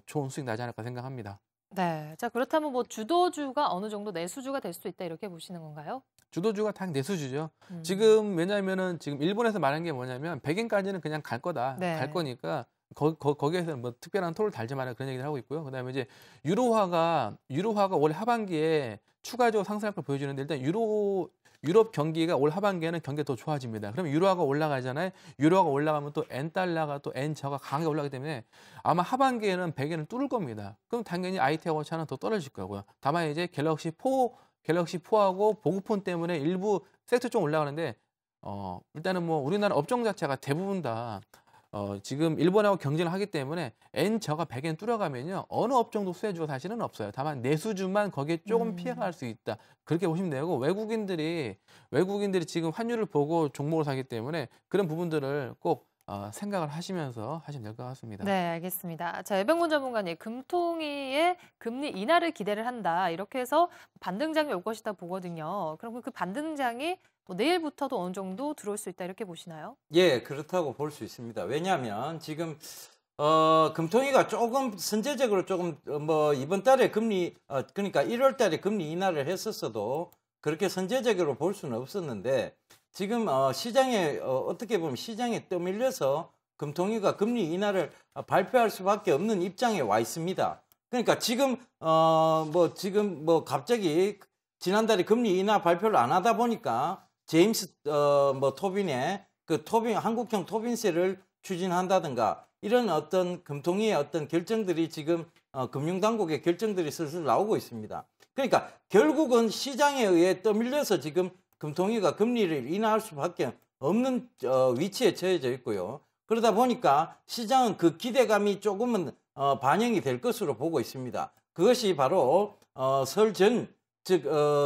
좋은 수익 나지 않을까 생각합니다. 네, 자 그렇다면 뭐 주도주가 어느 정도 내수주가 될 수 있다 이렇게 보시는 건가요? 주도주가 당 내수주죠. 지금 왜냐하면은 지금 일본에서 말한 게 뭐냐면 백엔까지는 그냥 갈 거다. 네. 갈 거니까 거기에서 뭐 특별한 토를 달지 마라 그런 얘기를 하고 있고요. 그다음에 이제 유로화가 올 하반기에 추가적으로 상승할 걸 보여주는데 일단 유럽 경기가 올 하반기에는 경기가 더 좋아집니다. 그럼 유로화가 올라가잖아요. 유로화가 올라가면 또 N달러가 또 N저가 강하게 올라가기 때문에 아마 하반기에는 100엔을 뚫을 겁니다. 그럼 당연히 IT하고 차는 더 떨어질 거고요. 다만 이제 갤럭시4하고 보급폰 때문에 일부 섹터 좀 올라가는데 일단은 뭐 우리나라 업종 자체가 대부분 다 지금 일본하고 경쟁을 하기 때문에 N저가 100엔 뚫어가면요. 어느 업종도 수혜주가 사실은 없어요. 다만 내수주만 거기에 조금 피해갈 수 있다. 그렇게 보시면 되고 외국인들이 지금 환율을 보고 종목을 사기 때문에 그런 부분들을 꼭 생각을 하시면서 하시면 될 것 같습니다. 네, 알겠습니다. 자, 예병문 전문가님, 금통위의 금리 인하를 기대를 한다. 이렇게 해서 반등장이 올 것이다 보거든요. 그럼 그 반등장이 뭐 내일부터도 어느 정도 들어올 수 있다 이렇게 보시나요? 예, 그렇다고 볼 수 있습니다. 왜냐하면 지금 금통위가 조금 선제적으로 조금 뭐 이번 달에 금리 그러니까 1월 달에 금리 인하를 했었어도 그렇게 선제적으로 볼 수는 없었는데 지금 시장에 어떻게 보면 시장에 떠밀려서 금통위가 금리 인하를 발표할 수밖에 없는 입장에 와 있습니다. 그러니까 지금 갑자기 지난달에 금리 인하 발표를 안 하다 보니까 제임스 토빈의 한국형 토빈세를 추진한다든가 이런 어떤 금통위의 어떤 결정들이 지금 금융당국의 결정들이 슬슬 나오고 있습니다. 그러니까 결국은 시장에 의해 떠밀려서 지금 금통위가 금리를 인하할 수밖에 없는 위치에 처해져 있고요. 그러다 보니까 시장은 그 기대감이 조금은 반영이 될 것으로 보고 있습니다. 그것이 바로 설 전, 즉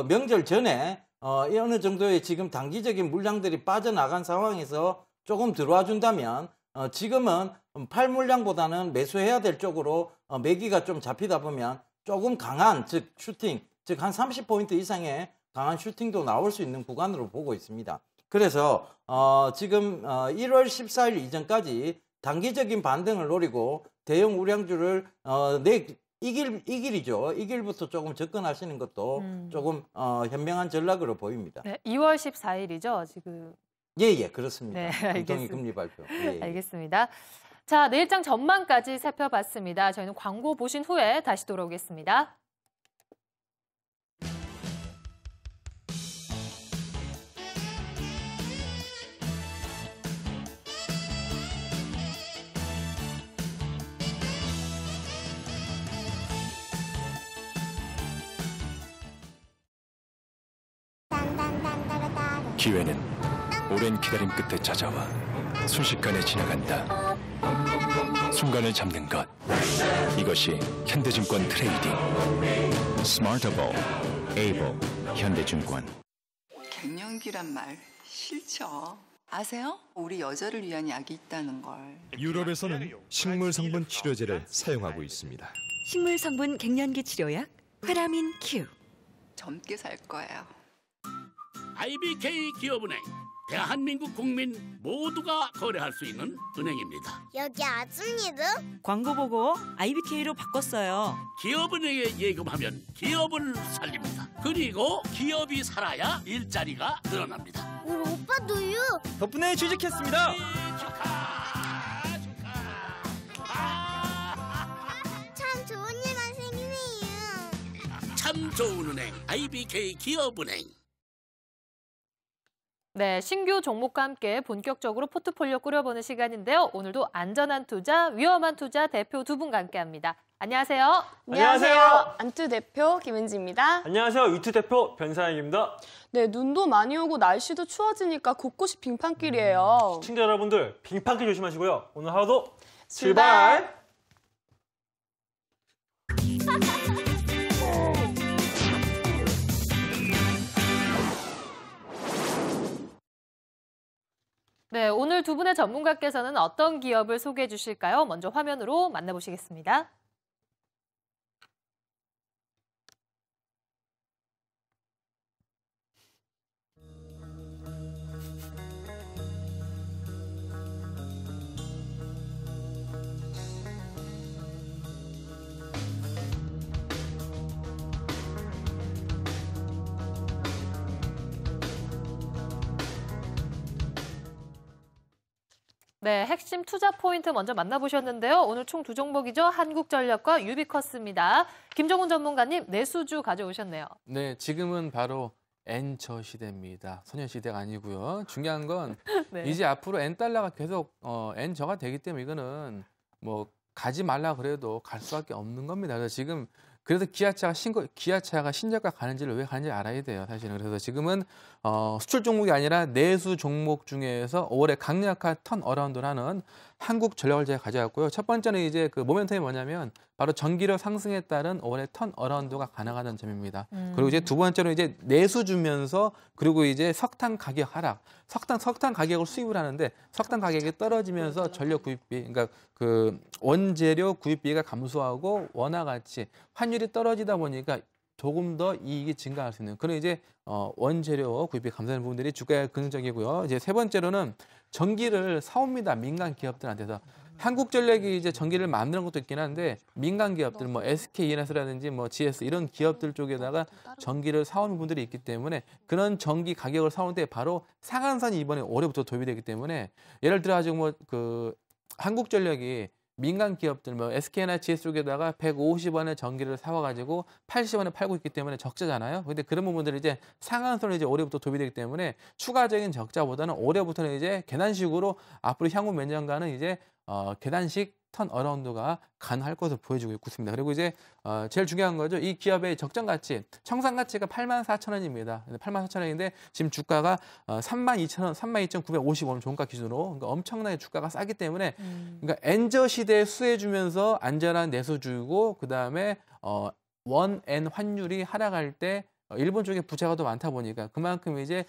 명절 전에 어느 정도의 지금 단기적인 물량들이 빠져나간 상황에서 조금 들어와 준다면 지금은 팔 물량보다는 매수해야 될 쪽으로 매기가 좀 잡히다 보면 조금 강한 즉 슈팅, 즉 한 30포인트 이상의 강한 슈팅도 나올 수 있는 구간으로 보고 있습니다. 그래서 지금 1월 14일 이전까지 단기적인 반등을 노리고 대형 우량주를 이길부터 조금 접근하시는 것도 조금 현명한 전략으로 보입니다. 네, 2월 14일이죠, 지금. 예, 그렇습니다. 네, 공통의 알겠습니다. 금리 발표. 예. 알겠습니다. 자, 내일장 전망까지 살펴봤습니다. 저희는 광고 보신 후에 다시 돌아오겠습니다. 기회는 오랜 기다림 끝에 찾아와 순식간에 지나간다. 순간을 잡는 것. 이것이 현대증권 트레이딩. 스마트able, able, 현대증권. 갱년기란 말 싫죠. 아세요? 우리 여자를 위한 약이 있다는 걸. 유럽에서는 식물 성분 치료제를 사용하고 있습니다. 식물 성분 갱년기 치료약 페라민 Q. 젊게 살 거예요. IBK 기업은행, 대한민국 국민 모두가 거래할 수 있는 은행입니다. 여기 아줌니도? 광고 보고 IBK로 바꿨어요. 기업은행에 예금하면 기업을 살립니다. 그리고 기업이 살아야 일자리가 늘어납니다. 우리 오빠도요. 덕분에 취직했습니다. 참 좋은 일만 생기네요. 참 좋은 은행, IBK 기업은행. 네, 신규 종목과 함께 본격적으로 포트폴리오 꾸려보는 시간인데요. 오늘도 안전한 투자, 위험한 투자 대표 두 분과 함께합니다. 안녕하세요. 안녕하세요. 안투 대표 김은지입니다. 안녕하세요. 유투 대표 변사영입니다. 네, 눈도 많이 오고 날씨도 추워지니까 곳곳이 빙판길이에요. 시청자 여러분들 빙판길 조심하시고요. 오늘 하루도 출발! 네, 오늘 두 분의 전문가께서는 어떤 기업을 소개해 주실까요? 먼저 화면으로 만나보시겠습니다. 네, 핵심 투자 포인트 먼저 만나보셨는데요. 오늘 총 두 종목이죠. 한국전력과 유비커스입니다. 김정훈 전문가님, 내수주 가져오셨네요. 네, 지금은 바로 N저 시대입니다. 소년 시대가 아니고요. 중요한 건 네. 이제 앞으로 N달러가 계속 N저가 되기 때문에 이거는 뭐 가지 말라 그래도 갈 수밖에 없는 겁니다. 그래서 지금 그래서 기아차가 신저가 가는지를 왜 가는지 알아야 돼요, 사실은. 그래서 지금은 수출 종목이 아니라 내수 종목 중에서 올해 강력한 턴어라운드를 하는 한국전력을 제가 가져왔고요. 첫 번째는 이제 그 모멘텀이 뭐냐면 바로 전기료 상승에 따른 올해 턴어라운드가 가능하다는 점입니다. 그리고 이제 두 번째로 이제 내수 주면서 그리고 이제 석탄 가격 하락. 석탄 가격을 수입을 하는데 석탄 가격이 떨어지면서 전력 구입비, 그러니까 그 원재료 구입비가 감소하고 원화 가치, 환율이 떨어지다 보니까 조금 더 이익이 증가할 수 있는 그런 이제 원재료 구입비 감소하는 부분들이 주가에 긍정적이고요. 이제 세 번째로는 전기를 사옵니다. 민간 기업들한테서. 한국전력이 이제 전기를 만드는 것도 있긴 한데 민간 기업들 뭐 SKENS라든지 뭐 GS 이런 기업들 쪽에다가 전기를 사오는 분들이 있기 때문에 그런 전기 가격을 사오는데 바로 상한선이 이번에 올해부터 도입이 되기 때문에 예를 들어 가지고 뭐 그 한국전력이 민간 기업들 뭐 SK나 GS 쪽에다가 150원에 전기를 사와가지고 80원에 팔고 있기 때문에 적자잖아요. 근데 그런 부분들이 이제 상한선이 이제 올해부터 도입이 되기 때문에 추가적인 적자보다는 올해부터는 이제 계단식으로 앞으로 향후 몇 년간은 이제 계단식 턴어라운드가 가능할 것으로 보여지고 있습니다. 그리고 이제 제일 중요한 거죠. 이 기업의 적정 가치, 청산 가치가 84,000원입니다. 84,000원인데 지금 주가가 32,000원, 32,950원 종가 기준으로 그러니까 엄청나게 주가가 싸기 때문에 그러니까 엔저 시대에 수혜주면서 안전한 내수주고 그다음에 원엔 환율이 하락할 때 일본 쪽에 부채가 더 많다 보니까 그만큼 이제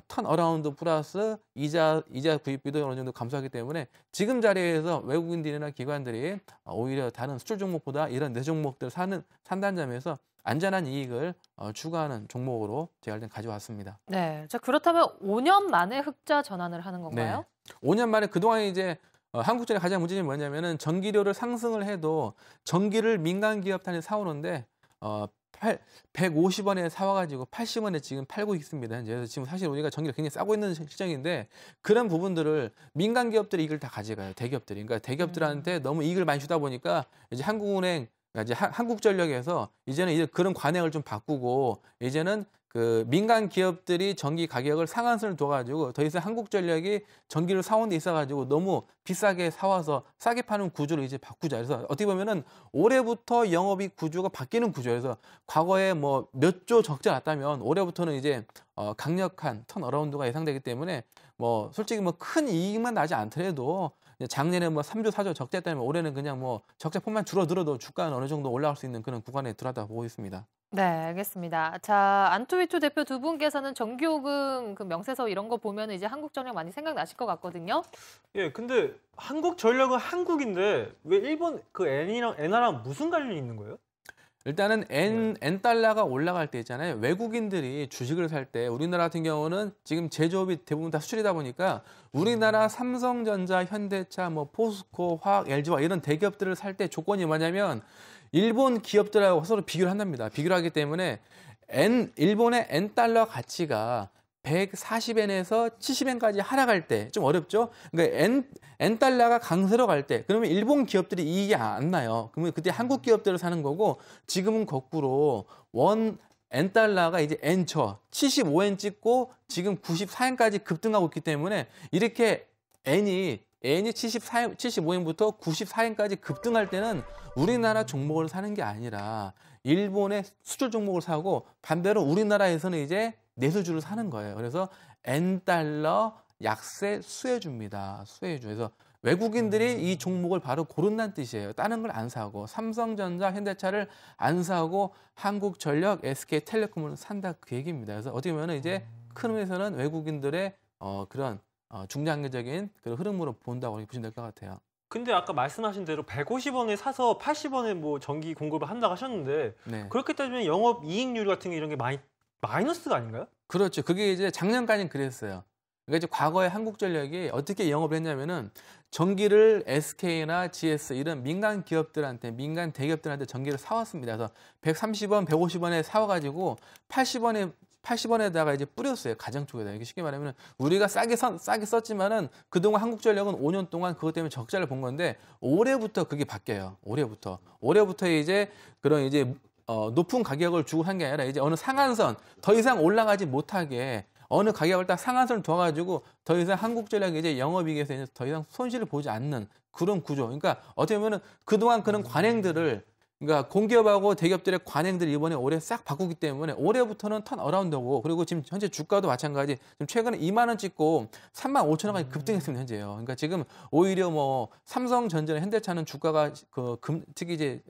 턴어라운드 플러스 이자 구입비도 어느 정도 감소하기 때문에 지금 자리에서 외국인들이나 기관들이 오히려 다른 수출 종목보다 이런 내 종목들 산다는 점에서 안전한 이익을 추구하는 종목으로 제가 일단 가져왔습니다. 네, 자 그렇다면 5년 만에 흑자 전환을 하는 건가요? 네. 5년 만에 그동안 이제 한국전력 가장 문제점이 뭐냐면은 전기료를 상승을 해도 전기를 민간 기업 단위 사오는데 150원에 사와가지고 80원에 지금 팔고 있습니다. 그래서 지금 사실 우리가 전기를 굉장히 싸고 있는 실정인데 그런 부분들을 민간 기업들이 이걸 다 가져가요. 대기업들이. 그러니까 대기업들한테 너무 이익을 많이 주다 보니까 이제 한국은행, 이제 한국전력에서 이제는 이제 그런 관행을 좀 바꾸고 이제는 그 민간 기업들이 전기 가격을 상한선을 둬가지고 더 이상 한국전력이 전기를 사온 데 있어가지고 너무 비싸게 사와서 싸게 파는 구조를 이제 바꾸자. 그래서 어떻게 보면은 올해부터 영업이익 구조가 바뀌는 구조예요. 그래서 과거에 뭐 몇 조 적자 났다면 올해부터는 이제 강력한 턴어라운드가 예상되기 때문에 뭐 솔직히 뭐 큰 이익만 나지 않더라도 작년에 뭐 3조, 4조 적자했다면 올해는 그냥 뭐 적자폭만 줄어들어도 주가는 어느 정도 올라갈 수 있는 그런 구간에 들어다 보고 있습니다. 네, 알겠습니다. 자, 안투위투 대표 두 분께서는 전기요금, 그 명세서 이런 거 보면 이제 한국전력 많이 생각나실 것 같거든요. 예, 근데 한국전력은 한국인데 왜 일본 그 엔화랑 무슨 관련이 있는 거예요? 일단은 엔달러가 올라갈 때 있잖아요. 외국인들이 주식을 살 때 우리나라 같은 경우는 지금 제조업이 대부분 다 수출이다 보니까 우리나라 삼성전자, 현대차, 뭐 포스코, 화학, LG와 이런 대기업들을 살 때 조건이 뭐냐면 일본 기업들하고 서로 비교를 한답니다. 비교를 하기 때문에 일본의 엔달러 가치가 140엔에서 70엔까지 하락할 때 좀 어렵죠. 그러니까 엔달러가 강세로 갈 때 그러면 일본 기업들이 이익이 안 나요. 그러면 그때 한국 기업들을 사는 거고 지금은 거꾸로 엔달러가 이제 엔처 75엔 찍고 지금 94엔까지 급등하고 있기 때문에 이렇게 엔이 75엔부터 94엔까지 급등할 때는 우리나라 종목을 사는 게 아니라 일본의 수출 종목을 사고 반대로 우리나라에서는 이제 내수주를 사는 거예요. 그래서 엔달러 약세 수혜주입니다. 수혜주. 그래서 외국인들이 이 종목을 바로 고른다는 뜻이에요. 다른 걸 안 사고 삼성전자, 현대차를 안 사고 한국전력, SK텔레콤을 산다 그 얘기입니다. 그래서 어떻게 보면 이제 큰 의미에서는 외국인들의 그런 중장기적인 그런 흐름으로 본다고 보시면 될 것 같아요. 근데 아까 말씀하신 대로 150원에 사서 80원에 뭐 전기 공급을 한다고 하셨는데 네. 그렇게 따지면 영업 이익률 같은 게 이런 게 많이 마이너스가 아닌가요? 그렇죠. 그게 이제 작년까지는 그랬어요. 그러니까 이제 과거에 한국전력이 어떻게 영업을 했냐면은 전기를 SK나 GS 이런 민간 기업들한테, 민간 대기업들한테 전기를 사왔습니다. 그래서 130원, 150원에 사와가지고 80원에다가 이제 뿌렸어요. 가정 쪽에다. 이게 쉽게 말하면 우리가 싸게 썼지만은 그동안 한국전력은 5년 동안 그것 때문에 적자를 본 건데 올해부터 그게 바뀌어요. 올해부터 이제 그런 이제 높은 가격을 주고 한 게 아니라 이제 어느 상한선 더 이상 올라가지 못하게 어느 가격을 딱 상한선을 둬가지고 더 이상 한국전력이 이제 영업이익에서 이제 더 이상 손실을 보지 않는 그런 구조. 그러니까 어떻게 보면은 그동안 그런 관행들을 그러니까 공기업하고 대기업들의 관행들을 이번에 올해 싹 바꾸기 때문에 올해부터는 턴어라운드고 그리고 지금 현재 주가도 마찬가지 지금 최근에 2만 원 찍고 3만 5천 원까지 급등했습니다. 현재요. 그러니까 지금 오히려 뭐 삼성전자나 현대차는 주가가 특히 이제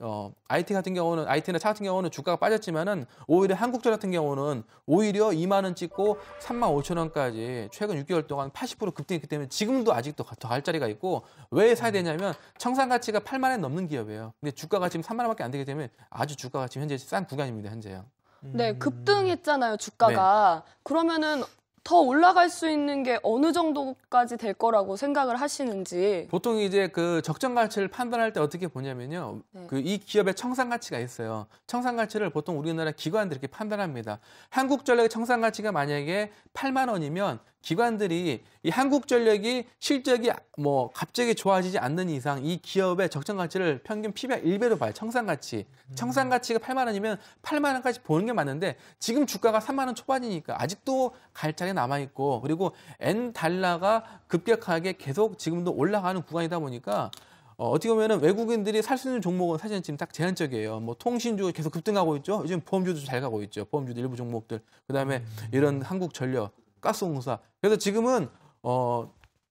IT 같은 경우는 IT나 차 같은 경우는 주가가 빠졌지만은 오히려 한국전 같은 경우는 오히려 2만 원 찍고 3만 5천 원까지 최근 6개월 동안 80% 급등했기 때문에 지금도 아직도 더 갈 자리가 있고 왜 사야 되냐면 청산 가치가 8만 원 넘는 기업이에요. 근데 주가가 지금 3만 원밖에 안 되기 때문에 아주 주가가 지금 현재 싼 구간입니다. 현재요. 네, 급등했잖아요, 주가가. 네. 그러면은 더 올라갈 수 있는 게 어느 정도까지 될 거라고 생각을 하시는지. 보통 이제 그 적정 가치를 판단할 때 어떻게 보냐면요. 네. 이 기업의 청산 가치가 있어요. 청산 가치를 보통 우리나라 기관들이 이렇게 판단합니다. 한국전력의 청산 가치가 만약에 8만 원이면 기관들이 이 한국전력이 실적이 뭐 갑자기 좋아지지 않는 이상 이 기업의 적정 가치를 평균 PBR 1배로 봐요. 청산 가치. 청산 가치가 8만 원이면 8만 원까지 보는 게 맞는데 지금 주가가 3만 원 초반이니까 아직도 갈 자리 남아 있고 그리고 엔달러가 급격하게 계속 지금도 올라가는 구간이다 보니까 어떻게 보면은 외국인들이 살 수 있는 종목은 사실은 지금 딱 제한적이에요. 뭐 통신주 계속 급등하고 있죠. 요즘 보험주도 잘 가고 있죠. 보험주도 일부 종목들. 그다음에 이런 한국전력, 가스공사. 그래서 지금은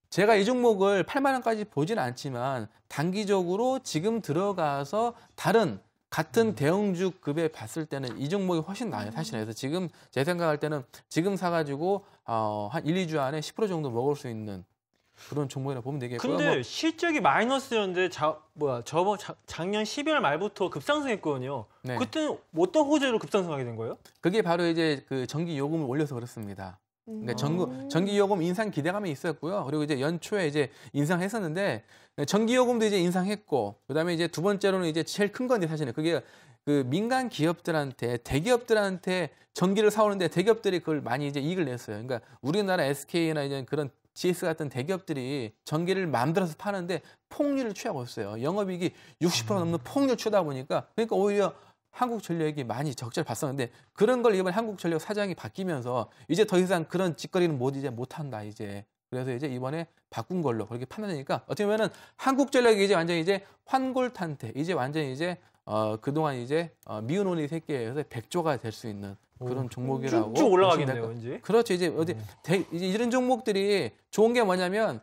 제가 이 종목을 8만 원까지 보지는 않지만 단기적으로 지금 들어가서 다른 같은 대형주급에 봤을 때는 이 종목이 훨씬 나아요. 사실은. 그래서 지금 제 생각할 때는 지금 사가지고 한 1, 2주 안에 10% 정도 먹을 수 있는 그런 종목이라 보면 되겠고요. 근데 뭐, 실적이 마이너스였는데 작년 12월 말부터 급상승했거든요. 네. 그때는 어떤 호재로 급상승하게 된 거예요? 그게 바로 이제 그 전기 요금을 올려서 그렇습니다. 그러니까 전기 요금 인상 기대감이 있었고요. 그리고 이제 연초에 이제 인상했었는데 전기 요금도 이제 인상했고 그다음에 이제 두 번째로는 이제 제일 큰 건데 사실은 그게 그 민간 기업들한테 대기업들한테 전기를 사오는데 대기업들이 그걸 많이 이제 이익을 냈어요. 그러니까 우리나라 SK나 이제 그런 GS 같은 대기업들이 전기를 마음대로서 파는데 폭리를 취하고 있어요. 영업이익이 60% 넘는 폭리를 취하다 보니까 그러니까 오히려 한국전력이 많이 적자를 봤었는데 그런 걸 이번에 한국전력 사장이 바뀌면서 이제 더 이상 그런 짓거리는 못한다 이제. 그래서 이제 이번에 바꾼 걸로 그렇게 판단하니까 어떻게 보면은 한국전력이 이제 완전히 이제 환골탄태 이제 완전히 이제 그동안 이제 미운 오리 새끼에 의해서 백조가 될 수 있는 그런 종목이라고 쭉 올라가겠네요, 왠지. 그렇죠. 이제 이제 이런 종목들이 좋은 게 뭐냐면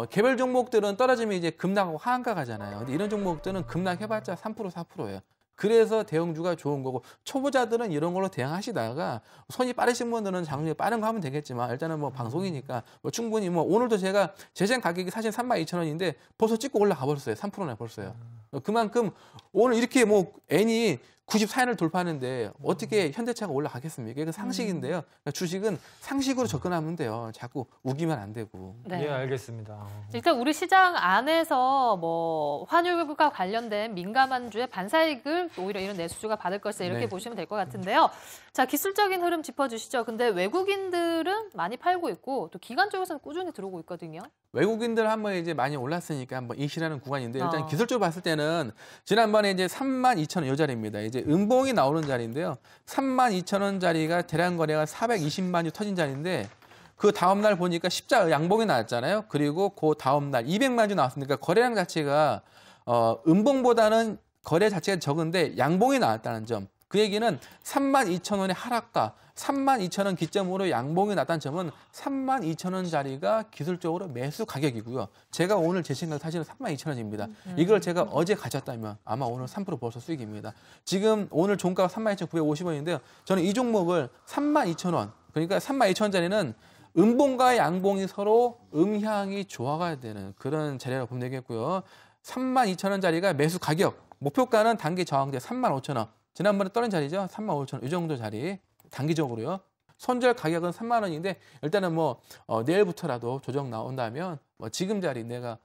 개별 종목들은 떨어지면 이제 급락하고 하한가 가잖아요. 근데 이런 종목들은 급락해봤자 3% 4%예요. 그래서 대형주가 좋은 거고 초보자들은 이런 걸로 대응하시다가 손이 빠르신 분들은 장중에 빠른 거 하면 되겠지만 일단은 뭐 방송이니까 뭐 충분히 뭐 오늘도 제가 제시한 가격이 사실 32,000원인데 벌써 찍고 올라가 버렸어요. 3%나 벌써요. 그만큼 오늘 이렇게 뭐 N이 94엔을 돌파하는데 어떻게 현대차가 올라가겠습니까? 이게 상식인데요. 그러니까 주식은 상식으로 접근하면 돼요. 자꾸 우기면 안 되고. 네, 알겠습니다. 일단 우리 시장 안에서 뭐 환율과 관련된 민감한 주의 반사이익을 오히려 이런 내수주가 받을 것이다 이렇게 네. 보시면 될 것 같은데요. 자, 기술적인 흐름 짚어주시죠. 근데 외국인들은 많이 팔고 있고 또 기관 쪽에서는 꾸준히 들어오고 있거든요. 외국인들 한번 이제 많이 올랐으니까 한번 이시라는 구간인데 일단 어. 기술적으로 봤을 때는 지난번에 이제 32,000원 이 자리입니다. 이제 음봉이 나오는 자리인데요. 32,000원 자리가 대량 거래가 420만 주 터진 자리인데 그 다음 날 보니까 십자 양봉이 나왔잖아요. 그리고 그 다음 날 200만 주 나왔으니까 거래량 자체가 음봉보다는 거래 자체가 적은데 양봉이 나왔다는 점. 그 얘기는 32,000원의 하락가 32,000원 기점으로 양봉이 났다는 점은 32,000원 자리가 기술적으로 매수 가격이고요. 제가 오늘 제 생각 사실은 32,000원입니다. 이걸 제가 어제 가졌다면 아마 오늘 3% 벌써 수익입니다. 지금 오늘 종가가 32,950원인데요. 저는 이 종목을 32,000원 그러니까 32,000원 자리는 음봉과 양봉이 서로 음향이 좋아가야 되는 그런 자리라고 보면 되겠고요. 32,000원 자리가 매수 가격 목표가는 단기 저항대 35,000원 지난번에 떨어진 자리죠. 35,000원 이 정도 자리 단기적으로요. 손절 가격은 3만 원인데 일단은 뭐 내일부터라도 조정 나온다면 뭐 지금 자리 내가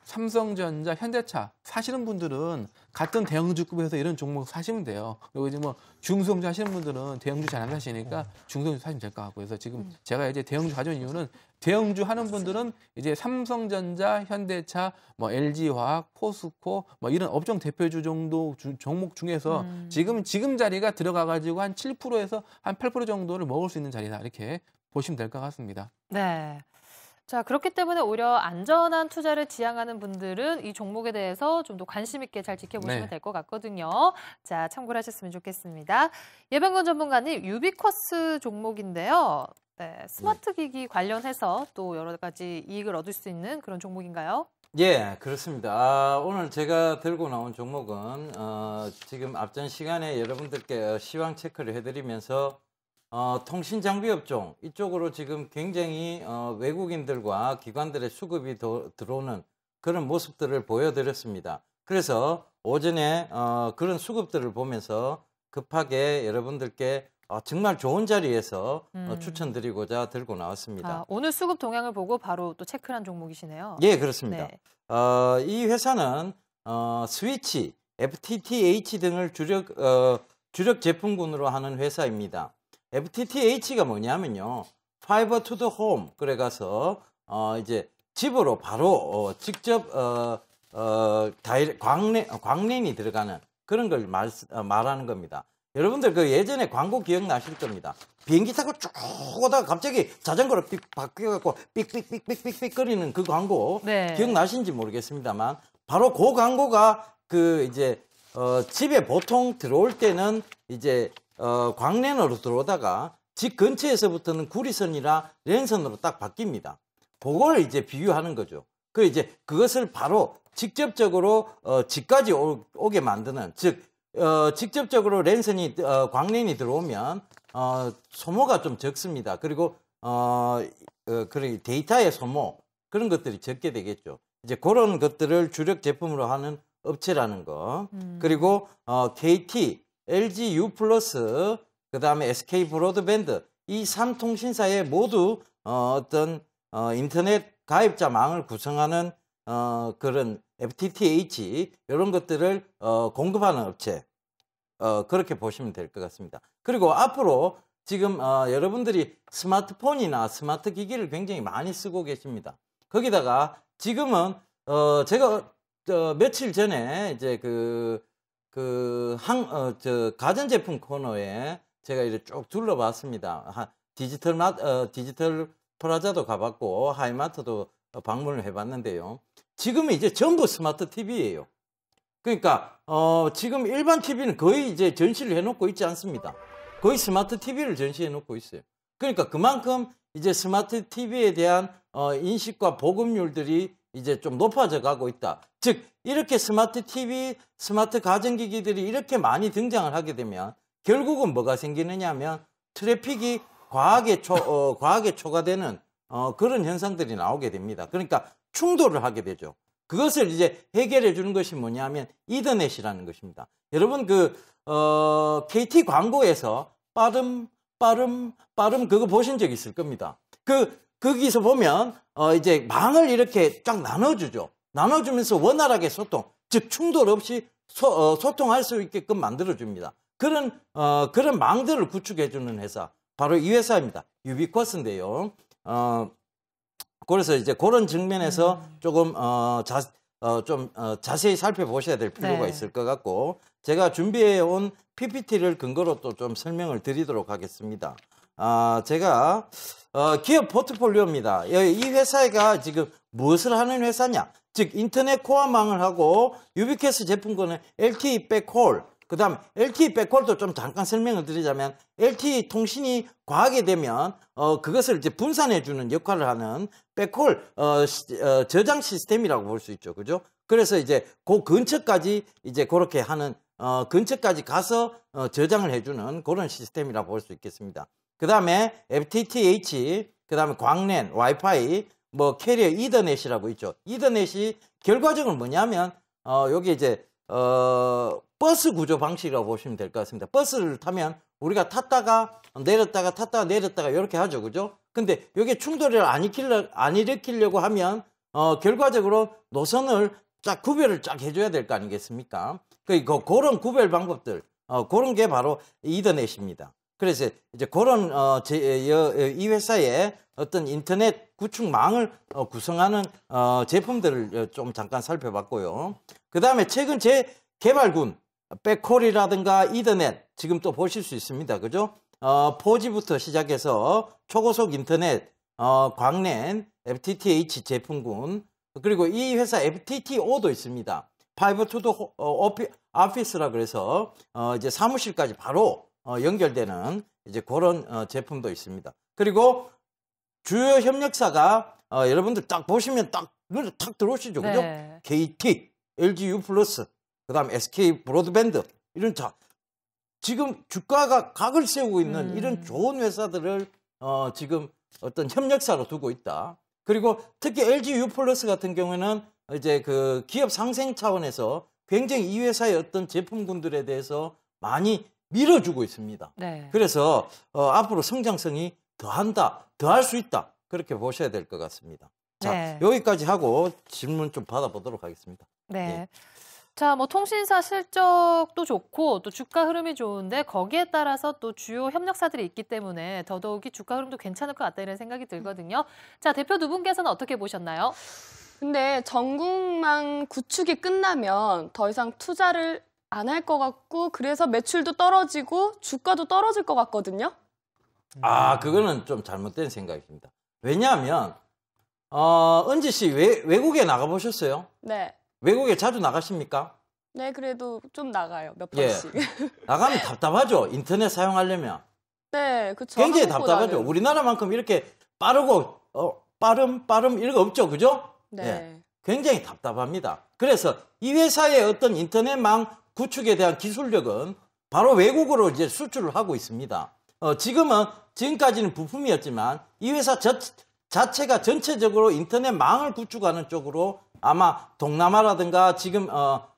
삼성전자, 현대차 사시는 분들은 같은 대형주급에서 이런 종목 사시면 돼요. 그리고 이제 뭐 중소형주 하시는 분들은 대형주 잘 안 사시니까 중소형주 사시면 될 것 같고 그래서 지금 제가 이제 대형주 가져온 이유는 대형주 하는 분들은 이제 삼성전자, 현대차, 뭐 LG화학, 포스코 뭐 이런 업종 대표주 정도 종목 중에서 지금 자리가 들어가가지고 한 7%에서 한 8% 정도를 먹을 수 있는 자리다 이렇게 보시면 될 것 같습니다. 네. 자, 그렇기 때문에 오히려 안전한 투자를 지향하는 분들은 이 종목에 대해서 좀 더 관심 있게 잘 지켜보시면 네. 될 것 같거든요. 자, 참고를 하셨으면 좋겠습니다. 예병건 전문가님, 유비쿼스 종목인데요. 네, 스마트 기기 관련해서 또 여러 가지 이익을 얻을 수 있는 그런 종목인가요? 예, 그렇습니다. 오늘 제가 들고 나온 종목은 지금 앞전 시간에 여러분들께 시황 체크를 해드리면서 통신 장비 업종 이쪽으로 지금 굉장히 외국인들과 기관들의 수급이 들어오는 그런 모습들을 보여드렸습니다. 그래서 오전에 그런 수급들을 보면서 급하게 여러분들께 정말 좋은 자리에서 추천드리고자 들고 나왔습니다. 아, 오늘 수급 동향을 보고 바로 또 체크한 종목이시네요. 예, 그렇습니다. 네. 이 회사는 스위치, FTTH 등을 주력 제품군으로 하는 회사입니다. FTTH가 뭐냐면요, Fiber to the Home. 그래가서 이제 집으로 바로 직접 광랜이 들어가는 그런 걸 말하는 겁니다. 여러분들 그 예전에 광고 기억나실 겁니다. 비행기 타고 쭉 오다가 갑자기 자전거로 바뀌어갖고 삑삑삑삑삑 거리는 그 광고 네. 기억나신지 모르겠습니다만 바로 그 광고가 그 이제 집에 보통 들어올 때는 이제 광랜으로 들어오다가 집 근처에서부터는 구리선이나 랜선으로 딱 바뀝니다. 그걸 이제 비유하는 거죠. 그 이제 그것을 바로 직접적으로 집까지 오게 만드는 즉 직접적으로 랜선이 광랜이 들어오면 소모가 좀 적습니다. 그리고 그리고 데이터의 소모 그런 것들이 적게 되겠죠. 이제 그런 것들을 주력 제품으로 하는 업체라는 거. 그리고 KT, LG U+, 그다음에 SK 브로드밴드 이 3통신사에 모두 어떤 인터넷 가입자 망을 구성하는 그런 FTTH 이런 것들을 공급하는 업체 그렇게 보시면 될 것 같습니다. 그리고 앞으로 지금 여러분들이 스마트폰이나 스마트 기기를 굉장히 많이 쓰고 계십니다. 거기다가 지금은 제가 며칠 전에 이제 가전제품 코너에 제가 이렇게 쭉 둘러봤습니다. 디지털 프라자도 가봤고 하이마트도 방문을 해봤는데요. 지금은 이제 전부 스마트 TV예요. 그러니까 지금 일반 TV는 거의 이제 전시를 해놓고 있지 않습니다. 거의 스마트 TV를 전시해놓고 있어요. 그러니까 그만큼 이제 스마트 TV에 대한 인식과 보급률들이 이제 좀 높아져 가고 있다. 즉 이렇게 스마트 TV, 스마트 가전기기들이 이렇게 많이 등장을 하게 되면 결국은 뭐가 생기느냐 하면 트래픽이 과하게 초과되는 그런 현상들이 나오게 됩니다. 그러니까 충돌을 하게 되죠. 그것을 이제 해결해 주는 것이 뭐냐면 이더넷이라는 것입니다. 여러분 KT 광고에서 빠름 그거 보신 적 있을 겁니다. 거기서 보면 이제 망을 이렇게 쫙 나눠주죠. 나눠주면서 원활하게 소통, 즉 충돌 없이 소통할 수 있게끔 만들어줍니다. 그런 망들을 구축해주는 회사 바로 이 회사입니다. 유비쿼스인데요. 그래서 이제 그런 측면에서 조금 자세히 살펴보셔야 될 필요가 있을 것 같고 제가 준비해 온 PPT를 근거로 또 좀 설명을 드리도록 하겠습니다. 제가 기업 포트폴리오입니다. 이 회사가 지금 무엇을 하는 회사냐? 즉 인터넷 코어망을 하고 유비쿼스 제품군은 LTE 백홀, 그 다음 LTE 백홀도 좀 잠깐 설명을 드리자면 LTE 통신이 과하게 되면 그것을 이제 분산해주는 역할을 하는 백홀 저장 시스템이라고 볼 수 있죠. 그죠? 그래서 이제 그 근처까지 이제 그렇게 하는 근처까지 가서 저장을 해주는 그런 시스템이라고 볼 수 있겠습니다. 그 다음에 FTTH, 그 다음에 광랜, 와이파이, 뭐 캐리어 이더넷이라고 있죠. 이더넷이 결과적으로 뭐냐면 여기 이제 버스 구조 방식이라고 보시면 될 것 같습니다. 버스를 타면 우리가 탔다가 내렸다가 탔다가 내렸다가 이렇게 하죠. 그죠? 근데 여기에 충돌을 안 일으키려고 하면 결과적으로 노선을 구별을 해줘야 될 거 아니겠습니까? 그런 구별 방법들, 그런 게 바로 이더넷입니다. 그래서 이제 그런 이 회사의 어떤 인터넷 구축망을 구성하는 제품들을 좀 잠깐 살펴봤고요. 그 다음에 최근 재개발군 백홀이라든가 이더넷 지금 또 보실 수 있습니다. 그죠? 4G부터 시작해서 초고속 인터넷, 광랜, FTTH 제품군, 그리고 이 회사 FTTO도 있습니다. 파이버 투더 오피스라 그래서 이제 사무실까지 바로 연결되는 이제 그런 제품도 있습니다. 그리고 주요 협력사가 여러분들 딱 보시면 딱 눈에 탁 들어오시죠. 그죠? 네. KT, LG U+, 그다음 SK 브로드밴드 이런 지금 주가가 각을 세우고 있는 이런 좋은 회사들을 지금 어떤 협력사로 두고 있다. 그리고 특히 LG U+ 같은 경우에는 이제 그 기업 상생 차원에서 굉장히 이 회사의 어떤 제품군들에 대해서 많이 밀어주고 있습니다. 네. 그래서 앞으로 성장성이 더할 수 있다. 그렇게 보셔야 될 것 같습니다. 자, 네. 여기까지 하고 질문 좀 받아보도록 하겠습니다. 네. 예. 자, 뭐 통신사 실적도 좋고 또 주가 흐름이 좋은데 거기에 따라서 또 주요 협력사들이 있기 때문에 더더욱이 주가 흐름도 괜찮을 것 같다 이런 생각이 들거든요. 자, 대표 두 분께서는 어떻게 보셨나요? 근데 전국망 구축이 끝나면 더 이상 투자를 안 할 것 같고 그래서 매출도 떨어지고 주가도 떨어질 것 같거든요. 그거는 좀 잘못된 생각입니다. 왜냐하면 은지 씨 외국에 나가보셨어요? 네. 외국에 자주 나가십니까? 네, 그래도 좀 나가요. 몇 예. 번씩. 나가면 답답하죠. 인터넷 사용하려면. 네, 그렇죠. 굉장히 답답하죠. 우리나라만큼 이렇게 빠르고 빠름 이런 거 없죠. 그죠? 네. 예. 굉장히 답답합니다. 그래서 이 회사의 어떤 인터넷망 구축에 대한 기술력은 바로 외국으로 이제 수출을 하고 있습니다. 지금까지는 부품이었지만 이 회사 자체가 전체적으로 인터넷 망을 구축하는 쪽으로 아마 동남아라든가 지금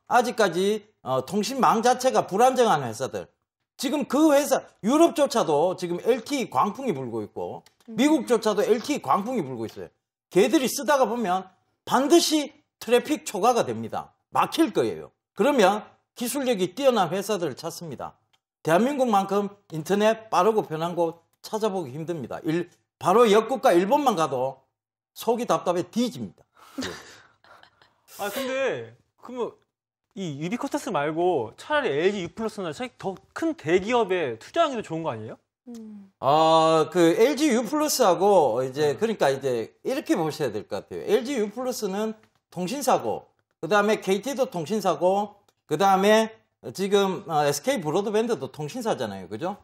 아직까지 통신망 자체가 불안정한 회사들, 지금 그 회사 유럽조차도 지금 LTE 광풍이 불고 있고 미국조차도 LTE 광풍이 불고 있어요. 걔들이 쓰다가 보면 반드시 트래픽 초과가 됩니다. 막힐 거예요. 그러면 기술력이 뛰어난 회사들을 찾습니다. 대한민국만큼 인터넷 빠르고 편한 곳 찾아보기 힘듭니다. 바로 역국가 일본만 가도 속이 답답해 뒤집니다. 아 근데 그러면 이 유비쿼터스 말고 차라리 LG U+나 더 큰 대기업에 투자하는 게 더 좋은 거 아니에요? 그 LG U+하고 이제 그러니까 이제 이렇게 보셔야 될 것 같아요. LG U+는 통신사고, 그 다음에 KT도 통신사고, 그 다음에 지금 SK 브로드밴드도 통신사잖아요, 그죠?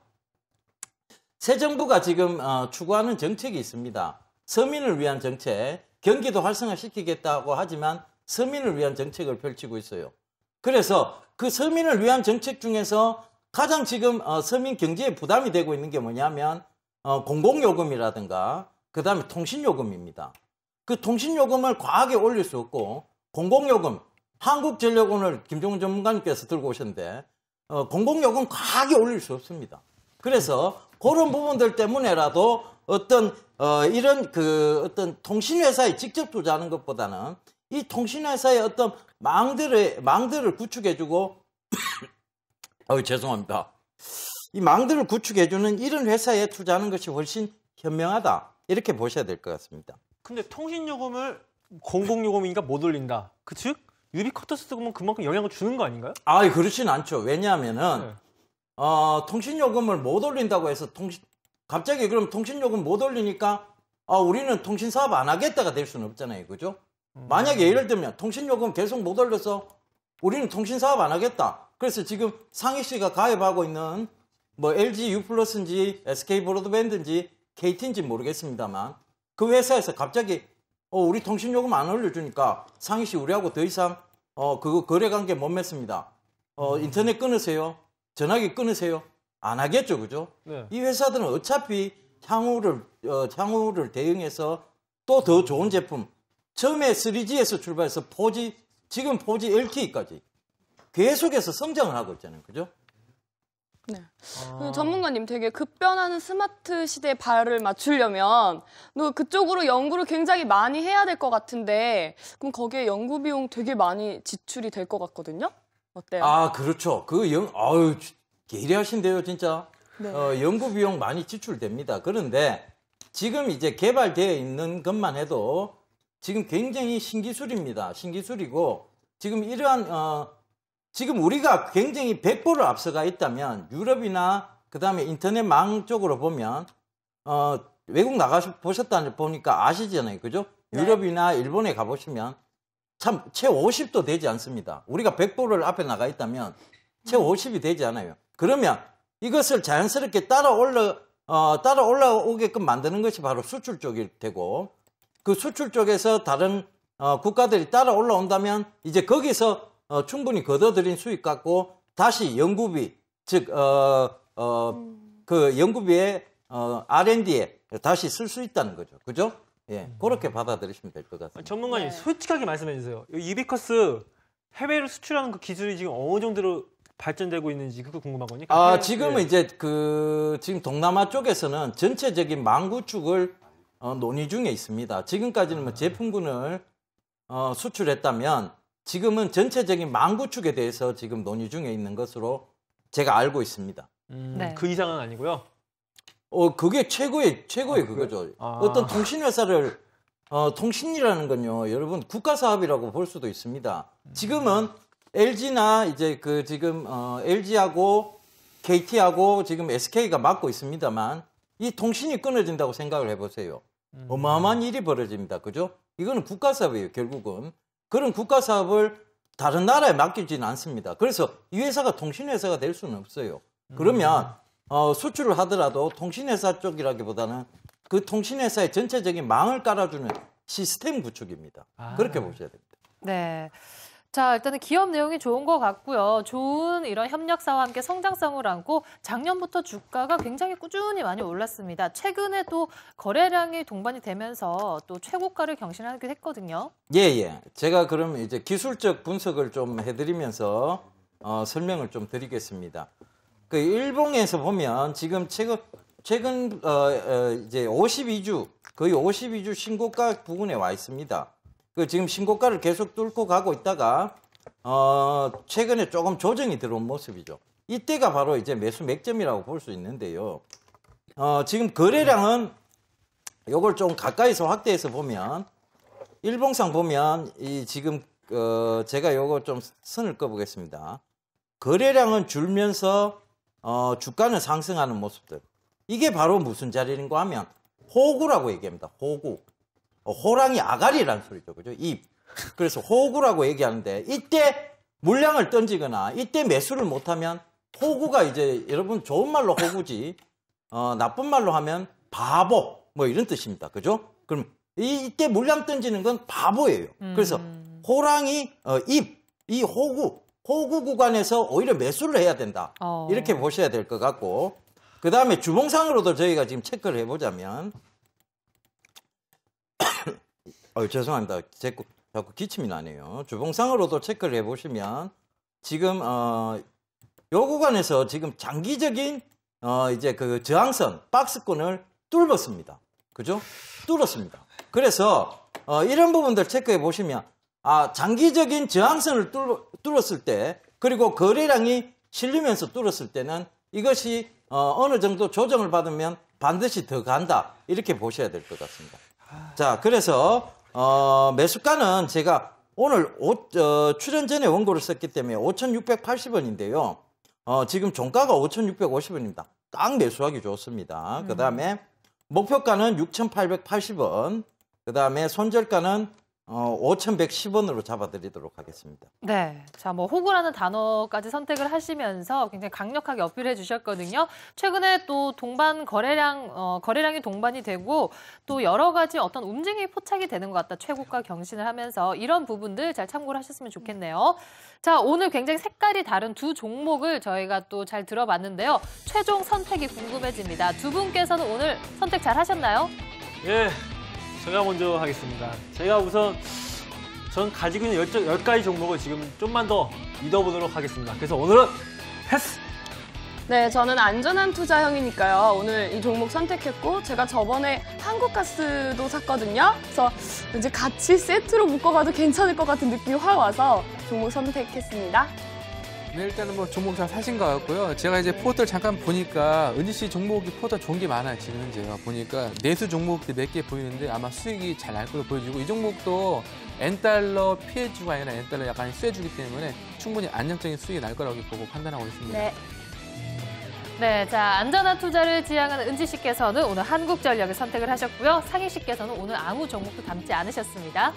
새 정부가 지금 추구하는 정책이 있습니다. 서민을 위한 정책, 경기도 활성화시키겠다고 하지만 서민을 위한 정책을 펼치고 있어요. 그래서 그 서민을 위한 정책 중에서 가장 지금 서민 경제에 부담이 되고 있는 게 뭐냐면 공공요금이라든가 그 다음에 통신요금입니다. 그 통신요금을 과하게 올릴 수 없고, 공공요금, 한국전력 오늘 김종훈 전문가님께서 들고 오셨는데 공공요금 과하게 올릴 수 없습니다. 그래서 그런 부분들 때문에라도 어떤 이런 어떤 통신회사에 직접 투자하는 것보다는 이 통신회사의 어떤 망들을 구축해주고 죄송합니다. 이 망들을 구축해주는 이런 회사에 투자하는 것이 훨씬 현명하다, 이렇게 보셔야 될 것 같습니다. 근데 통신요금을 공공요금이니까 못 올린다. 즉 유비쿼터스도 그만큼 영향을 주는 거 아닌가요? 아, 그렇진 않죠. 왜냐하면은 통신요금을 못 올린다고 해서 갑자기 그럼 통신요금 못 올리니까 우리는 통신사업 안 하겠다가 될 수는 없잖아요, 그죠? 만약에 예를 들면 통신요금 계속 못 올려서 우리는 통신사업 안 하겠다. 그래서 지금 상희 씨가 가입하고 있는 뭐 LG U+인지 SK 브로드밴드인지 KT인지 모르겠습니다만 그 회사에서 갑자기 우리 통신요금 안 올려주니까 상희 씨 우리하고 더 이상 그거 거래관계 못 맺습니다. 인터넷 끊으세요. 전화기 끊으세요. 안 하겠죠, 그죠? 네. 이 회사들은 어차피 향후를 대응해서 또 더 좋은 제품, 처음에 3G에서 출발해서 4G, 지금 4G LTE까지 계속해서 성장을 하고 있잖아요, 그죠? 네. 전문가님, 되게 급변하는 스마트 시대에 발을 맞추려면 그쪽으로 연구를 굉장히 많이 해야 될 것 같은데, 그럼 거기에 연구 비용 되게 많이 지출이 될 것 같거든요? 어때요? 아, 그렇죠. 예리하신데요, 진짜. 네. 연구 비용 많이 지출됩니다. 그런데 지금 이제 개발되어 있는 것만 해도 지금 굉장히 신기술입니다. 신기술이고, 지금 이러한 지금 우리가 굉장히 100보를 앞서가 있다면 유럽이나 그다음에 인터넷망 쪽으로 보면 외국 보셨다 보니까 아시잖아요, 그죠? 네. 유럽이나 일본에 가보시면 참 채 50도 되지 않습니다. 우리가 100보를 앞에 나가 있다면 채 50이 되지 않아요. 그러면 이것을 자연스럽게 따라 올라오게끔 만드는 것이 바로 수출 쪽일 테고, 그 수출 쪽에서 다른 국가들이 따라 올라온다면 이제 거기서 충분히 걷어들인 수익 갖고 다시 연구비, 즉 그 연구비의 R&D에 다시 쓸 수 있다는 거죠, 그죠? 예, 그렇게 받아들이시면 될 것 같습니다. 전문가님, 솔직하게 말씀해 주세요. 유비쿼스 해외로 수출하는 그 기술이 지금 어느 정도로 발전되고 있는지 그거 궁금하거든요. 지금은 이제 지금 동남아 쪽에서는 전체적인 망 구축을 논의 중에 있습니다. 지금까지는 뭐 제품군을 수출했다면 지금은 전체적인 망 구축에 대해서 지금 논의 중에 있는 것으로 제가 알고 있습니다. 네. 그 이상은 아니고요. 그게 최고의 그거죠. 어떤 통신회사를 통신이라는 건요, 여러분 국가 사업이라고 볼 수도 있습니다. 지금은 LG나 이제 지금 LG하고 KT하고 지금 SK가 맡고 있습니다만 이 통신이 끊어진다고 생각을 해보세요. 어마어마한 일이 벌어집니다, 그죠? 이거는 국가 사업이에요, 결국은. 그런 국가 사업을 다른 나라에 맡기지는 않습니다. 그래서 이 회사가 통신회사가 될 수는 없어요. 그러면 수출을 하더라도 통신회사 쪽이라기보다는 그 통신회사의 전체적인 망을 깔아주는 시스템 구축입니다. 그렇게 보셔야 됩니다. 네. 자, 일단은 기업 내용이 좋은 것 같고요. 좋은 이런 협력사와 함께 성장성을 안고 작년부터 주가가 굉장히 꾸준히 많이 올랐습니다. 최근에 또 거래량이 동반이 되면서 또 최고가를 경신하기도 했거든요. 예. 제가 그럼 이제 기술적 분석을 좀 해드리면서 설명을 좀 드리겠습니다. 그 일봉에서 보면 지금 최근 이제 52주 거의 52주 신고가 부근에 와 있습니다. 그 지금 신고가를 계속 뚫고 가고 있다가 최근에 조금 조정이 들어온 모습이죠. 이때가 바로 이제 매수 맥점이라고 볼 수 있는데요. 지금 거래량은 요걸 좀 가까이서 확대해서 보면 일봉상 보면 이 지금 제가 요거 좀 선을 꺼 보겠습니다. 거래량은 줄면서 주가는 상승하는 모습들. 이게 바로 무슨 자리인가 하면 호구라고 얘기합니다. 호구. 호랑이 아가리라는 소리죠. 그죠? 입. 그래서 호구라고 얘기하는데 이때 물량을 던지거나 이때 매수를 못하면 호구가 이제 여러분 좋은 말로 호구지 나쁜 말로 하면 바보 뭐 이런 뜻입니다. 그죠? 그럼 이때 물량 던지는 건 바보예요. 그래서 호랑이 입, 이 호구 구간에서 오히려 매수를 해야 된다. 이렇게 보셔야 될 것 같고 그 다음에 주봉상으로도 저희가 지금 체크를 해보자면 죄송합니다. 자꾸 기침이 나네요. 주봉상으로도 체크를 해보시면 지금 요 구간에서 지금 장기적인 이제 그 저항선 박스권을 뚫었습니다. 그죠? 뚫었습니다. 그래서 이런 부분들 체크해 보시면 장기적인 저항선을 뚫었을 때 그리고 거래량이 실리면서 뚫었을 때는 이것이 어느 정도 조정을 받으면 반드시 더 간다. 이렇게 보셔야 될 것 같습니다. 자, 그래서 매수가는 제가 오늘 출연 전에 원고를 썼기 때문에 5,680원인데요. 지금 종가가 5,650원입니다. 딱 매수하기 좋습니다. 그 다음에 목표가는 6,880원. 그 다음에 손절가는 5,110원으로 잡아드리도록 하겠습니다. 네, 자, 뭐 호구라는 단어까지 선택을 하시면서 굉장히 강력하게 어필해 주셨거든요. 최근에 또 동반 거래량이 동반이 되고 또 여러 가지 어떤 움직임이 포착이 되는 것 같다. 최고가 경신을 하면서 이런 부분들 잘 참고를 하셨으면 좋겠네요. 자, 오늘 굉장히 색깔이 다른 두 종목을 저희가 또 잘 들어봤는데요. 최종 선택이 궁금해집니다. 두 분께서는 오늘 선택 잘 하셨나요? 예. 제가 먼저 하겠습니다. 제가 우선 전 가지고 있는 10가지 종목을 지금 좀만 더 믿어보도록 하겠습니다. 그래서 오늘은 패스! 네, 저는 안전한 투자형이니까요. 오늘 이 종목 선택했고 제가 저번에 한국가스도 샀거든요. 그래서 이제 같이 세트로 묶어가도 괜찮을 것 같은 느낌이 확 와서 종목 선택했습니다. 네, 일단은 뭐 종목 다 사신 것 같고요. 제가 이제 포털 잠깐 보니까 은지 씨 종목이 포털 좋은 게 많아요. 지금 제가 보니까 내수 종목들 몇 개 보이는데 아마 수익이 잘 날 걸로 보여지고 이 종목도 N달러 피해주가 아니라 N달러 약간 쐬주기 때문에 충분히 안정적인 수익이 날 거라고 보고 판단하고 있습니다. 네, 자, 안전한 투자를 지향하는 은지 씨께서는 오늘 한국전력을 선택을 하셨고요. 상희 씨께서는 오늘 아무 종목도 담지 않으셨습니다.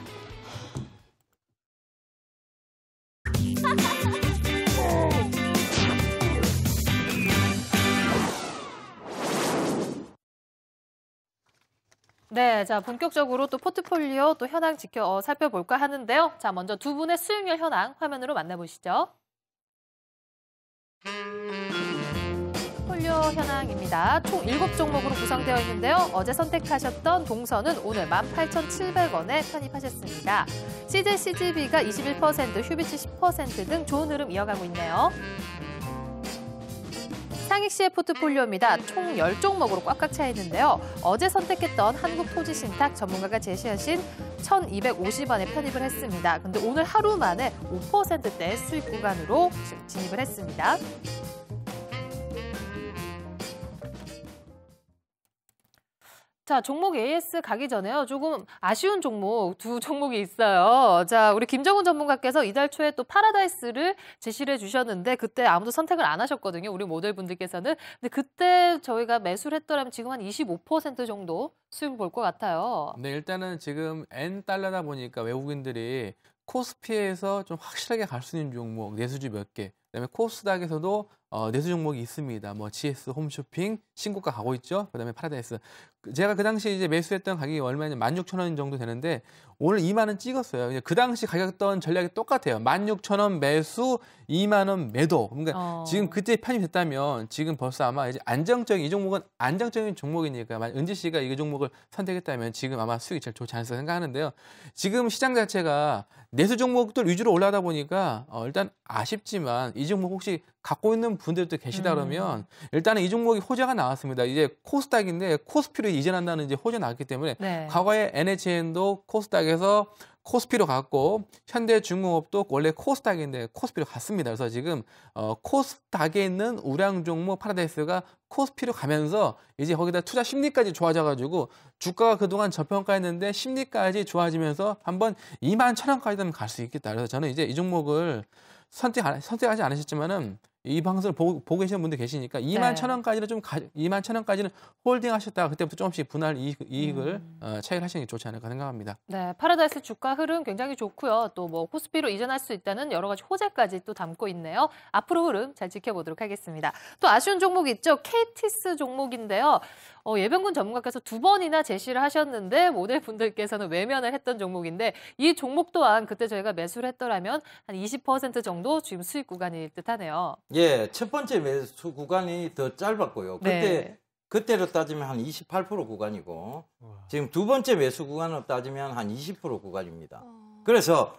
네, 자, 본격적으로 또 포트폴리오 또 현황 살펴볼까 하는데요. 자, 먼저 두 분의 수익률 현황 화면으로 만나보시죠. 포트폴리오 현황입니다. 총 7종목으로 구성되어 있는데요. 어제 선택하셨던 동선은 오늘 18,700원에 편입하셨습니다. CJ CGV가 21%, 휴비치 10% 등 좋은 흐름 이어가고 있네요. 상익 씨의 포트폴리오입니다. 총 10종목으로 꽉꽉 차 있는데요. 어제 선택했던 한국토지신탁 전문가가 제시하신 1,250원에 편입을 했습니다. 근데 오늘 하루 만에 5%대 수익 구간으로 진입을 했습니다. 자, 종목 AS 가기 전에요. 조금 아쉬운 종목, 두 종목이 있어요. 자, 우리 김정훈 전문가께서 이달 초에 또 파라다이스를 제시를 해주셨는데 그때 아무도 선택을 안 하셨거든요. 우리 모델분들께서는. 근데 그때 저희가 매수를 했더라면 지금 한 25% 정도 수익을 볼 것 같아요. 네, 일단은 지금 N달러다 보니까 외국인들이 코스피에서 좀 확실하게 갈 수 있는 종목, 내수주 몇 개, 그다음에 코스닥에서도 내수 종목이 있습니다. 뭐 GS 홈쇼핑 신고가 가고 있죠. 그다음에 파라다이스. 제가 그 당시 이제 매수했던 가격이 얼마냐 16,000원 정도 되는데 오늘 2만 원 찍었어요. 그 당시 가격던 전략이 똑같아요. 16,000원 매수, 2만 원 매도. 그러니까 지금 그때 편입됐다면 지금 벌써 아마 이제 안정적인 이 종목은 안정적인 종목이니까 은지 씨가 이 종목을 선택했다면 지금 아마 수익이 제일 좋지 않을까 생각하는데요. 지금 시장 자체가 내수 종목들 위주로 올라가다 보니까 일단 아쉽지만 이 종목 혹시 갖고 있는 분들도 계시다 그러면 일단은 이 종목이 호재가 나왔습니다. 이제 코스닥인데 코스피로 이전한다는 이제 호재 나왔기 때문에 네. 과거에 NHN도 코스닥에서 코스피로 갔고 현대중공업도 원래 코스닥인데 코스피로 갔습니다. 그래서 지금 코스닥에 있는 우량 종목 파라다이스가 코스피로 가면서 이제 거기다 투자 심리까지 좋아져가지고 주가가 그동안 저평가했는데 심리까지 좋아지면서 한번 21,000원까지는 갈 수 있겠다. 그래서 저는 이제 이 종목을 선택하지 않으셨지만은 이 방송을 보고 계시는 분들 계시니까 21,000원까지는 21,000원까지는 홀딩하셨다가 그때부터 조금씩 분할 이익을 차익을 하시는 게 좋지 않을까 생각합니다. 네, 파라다이스 주가 흐름 굉장히 좋고요. 또 뭐 코스피로 이전할 수 있다는 여러 가지 호재까지 또 담고 있네요. 앞으로 흐름 잘 지켜보도록 하겠습니다. 또 아쉬운 종목이 있죠. KTS 종목인데요. 예병군 전문가께서 2번이나 제시를 하셨는데 모델분들께서는 외면을 했던 종목인데 이 종목 또한 그때 저희가 매수를 했더라면 한 20% 정도 지금 수익 구간일 듯하네요. 예, 첫 번째 매수 구간이 더 짧았고요. 그때로 따지면 한 28% 구간이고 지금 두 번째 매수 구간으로 따지면 한 20% 구간입니다. 그래서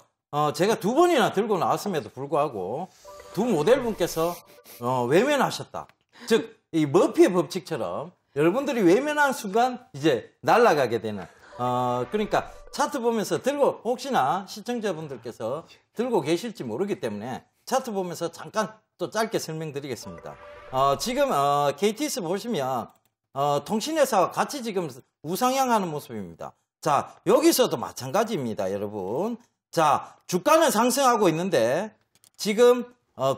제가 2번이나 들고 나왔음에도 불구하고 두 모델분께서 외면하셨다. 즉 이 머피의 법칙처럼 여러분들이 외면한 순간 이제 날아가게 되는 그러니까 차트 보면서 들고 혹시나 시청자분들께서 들고 계실지 모르기 때문에 차트 보면서 잠깐 또 짧게 설명드리겠습니다. 지금 KTS 보시면 통신회사와 같이 지금 우상향하는 모습입니다. 자, 여기서도 마찬가지입니다, 여러분. 자, 주가는 상승하고 있는데 지금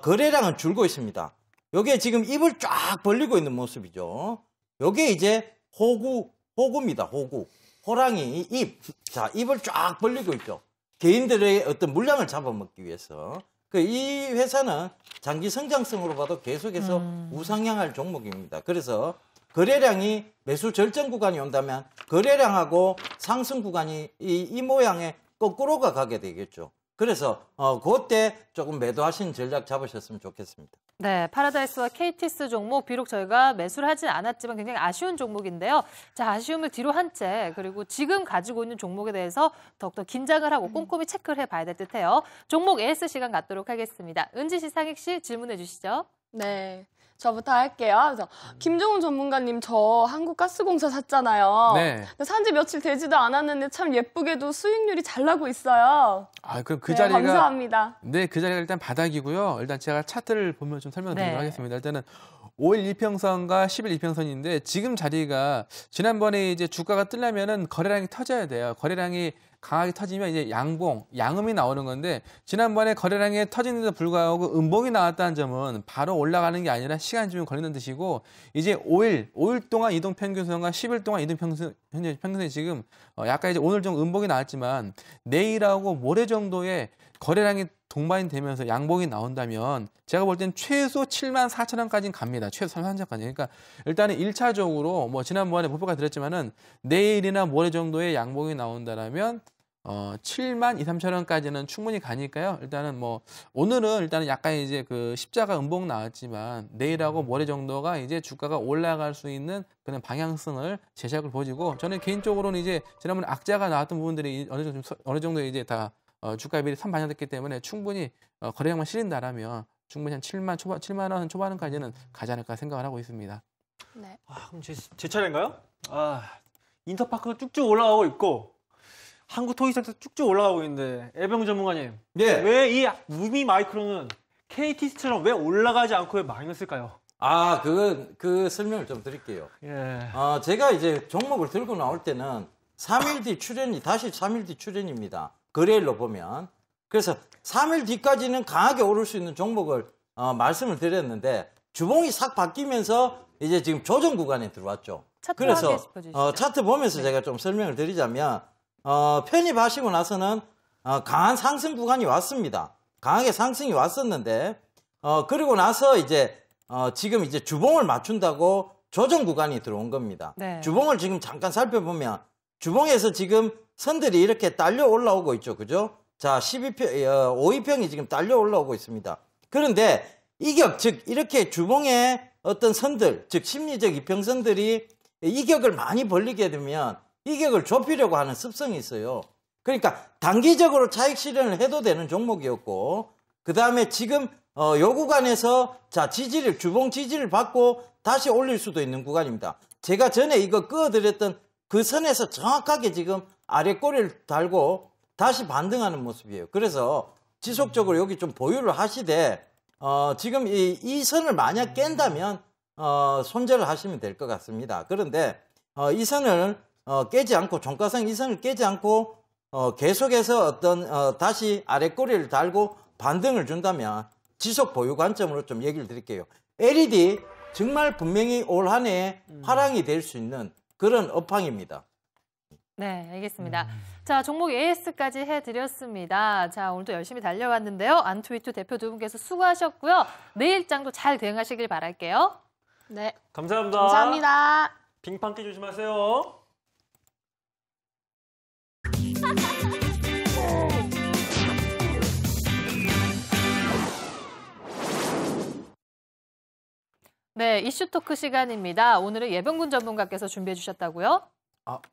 거래량은 줄고 있습니다. 여기에 지금 입을 쫙 벌리고 있는 모습이죠. 여기에 이제 호구입니다, 호구. 호랑이 입. 자, 입을 쫙 벌리고 있죠. 개인들의 어떤 물량을 잡아먹기 위해서. 이 회사는 장기 성장성으로 봐도 계속해서 우상향할 종목입니다. 그래서 거래량이 매수 절정 구간이 온다면 거래량하고 상승 구간이 이 모양의 거꾸로가 가게 되겠죠. 그래서 그때 조금 매도하신 전략 잡으셨으면 좋겠습니다. 네, 파라다이스와 KTS 종목 비록 저희가 매수를 하진 않았지만 굉장히 아쉬운 종목인데요. 자, 아쉬움을 뒤로 한 채 그리고 지금 가지고 있는 종목에 대해서 더욱더 긴장을 하고 꼼꼼히 체크를 해봐야 될 듯해요. 종목 AS 시간 갖도록 하겠습니다. 은지 씨, 상익 씨 질문해 주시죠. 네. 저부터 할게요. 그래서 김종훈 전문가님 저 한국가스공사 샀잖아요. 네. 산지 며칠 되지도 않았는데 참 예쁘게도 수익률이 잘 나고 있어요. 그럼 그 네, 자리가 감사합니다. 네, 그 자리가 일단 바닥이고요. 일단 제가 차트를 보면 좀 설명드리도록 하겠습니다. 일단은 5일 이평선과 10일 이평선인데 지금 자리가 지난번에 이제 주가가 뜨려면은 거래량이 터져야 돼요. 거래량이 강하게 터지면 이제 양음이 나오는 건데 지난번에 거래량이 터지는데도 불구하고 음봉이 나왔다는 점은 바로 올라가는 게 아니라 시간이 좀 걸리는 뜻이고 이제 5일 동안 이동평균선과 10일 동안 이동평균선이 지금 약간 이제 오늘 좀 음봉이 나왔지만 내일하고 모레 정도에 거래량이 동반이 되면서 양봉이 나온다면 제가 볼 땐 최소 74,000원까지는 갑니다. 최소 34,000원까지. 그러니까 일단은 1차적으로 뭐 지난번에 목표가 드렸지만은 내일이나 모레 정도에 양봉이 나온다라면 72,000~73,000원까지는 충분히 가니까요. 일단은 뭐 오늘은 일단은 약간 이제 그 십자가 음봉 나왔지만 내일하고 모레 정도가 이제 주가가 올라갈 수 있는 그런 방향성을 제시하고 보여지고 저는 개인적으로는 이제 지난번에 악재가 나왔던 부분들이 어느 정도 이제 다 주가 비율이 선반영됐기 때문에 충분히 거래량만 실린다라면 충분히 한 7만 원 초반까지는 가지 않을까 생각을 하고 있습니다. 네. 그럼 제 차례인가요? 인터파크도 쭉쭉 올라가고 있고 한국 토이센터 쭉쭉 올라가고 있는데 애병 전문가님, 왜 이 무미 마이크로는 KTS처럼 왜 올라가지 않고 왜 마이너스일까요? 그 설명을 좀 드릴게요. 예. 제가 이제 종목을 들고 나올 때는 3일 뒤 다시 3일 뒤 출현입니다. 거래일로 보면. 그래서 3일 뒤까지는 강하게 오를 수 있는 종목을 말씀을 드렸는데 주봉이 싹 바뀌면서 이제 지금 조정 구간에 들어왔죠. 그래서 차트 보면서 제가 좀 설명을 드리자면 편입하시고 나서는 강한 상승 구간이 왔습니다. 강하게 상승이 왔었는데 그리고 나서 이제 지금 이제 주봉을 맞춘다고 조정 구간이 들어온 겁니다. 네. 주봉을 지금 잠깐 살펴보면 주봉에서 지금 선들이 이렇게 딸려 올라오고 있죠. 그죠? 자, 5위평이 지금 딸려 올라오고 있습니다. 그런데 이격, 즉 이렇게 주봉의 어떤 선들, 즉 심리적 이평선들이 이격을 많이 벌리게 되면 이격을 좁히려고 하는 습성이 있어요. 그러니까 단기적으로 차익 실현을 해도 되는 종목이었고, 그 다음에 지금 요 구간에서 자 주봉 지지를 받고 다시 올릴 수도 있는 구간입니다. 제가 전에 이거 그어드렸던 그 선에서 정확하게 지금 아래 꼬리를 달고 다시 반등하는 모습이에요. 그래서 지속적으로 여기 좀 보유를 하시되 지금 이 선을 만약 깬다면 손절을 하시면 될 것 같습니다. 그런데 이 선을 깨지 않고 종가상 이 선을 깨지 않고 계속해서 어떤 다시 아래 꼬리를 달고 반등을 준다면 지속 보유 관점으로 좀 얘기를 드릴게요. LED 정말 분명히 올 한 해에 화랑이 될 수 있는 그런 업황입니다. 네, 알겠습니다. 자, 종목 AS까지 해드렸습니다. 자, 오늘도 열심히 달려왔는데요. 안투이투 대표 두 분께서 수고하셨고요. 내일 장도 잘 대응하시길 바랄게요. 네. 감사합니다. 감사합니다. 빙판기 조심하세요. 네, 이슈 토크 시간입니다. 오늘은 예병군 전문가께서 준비해 주셨다고요?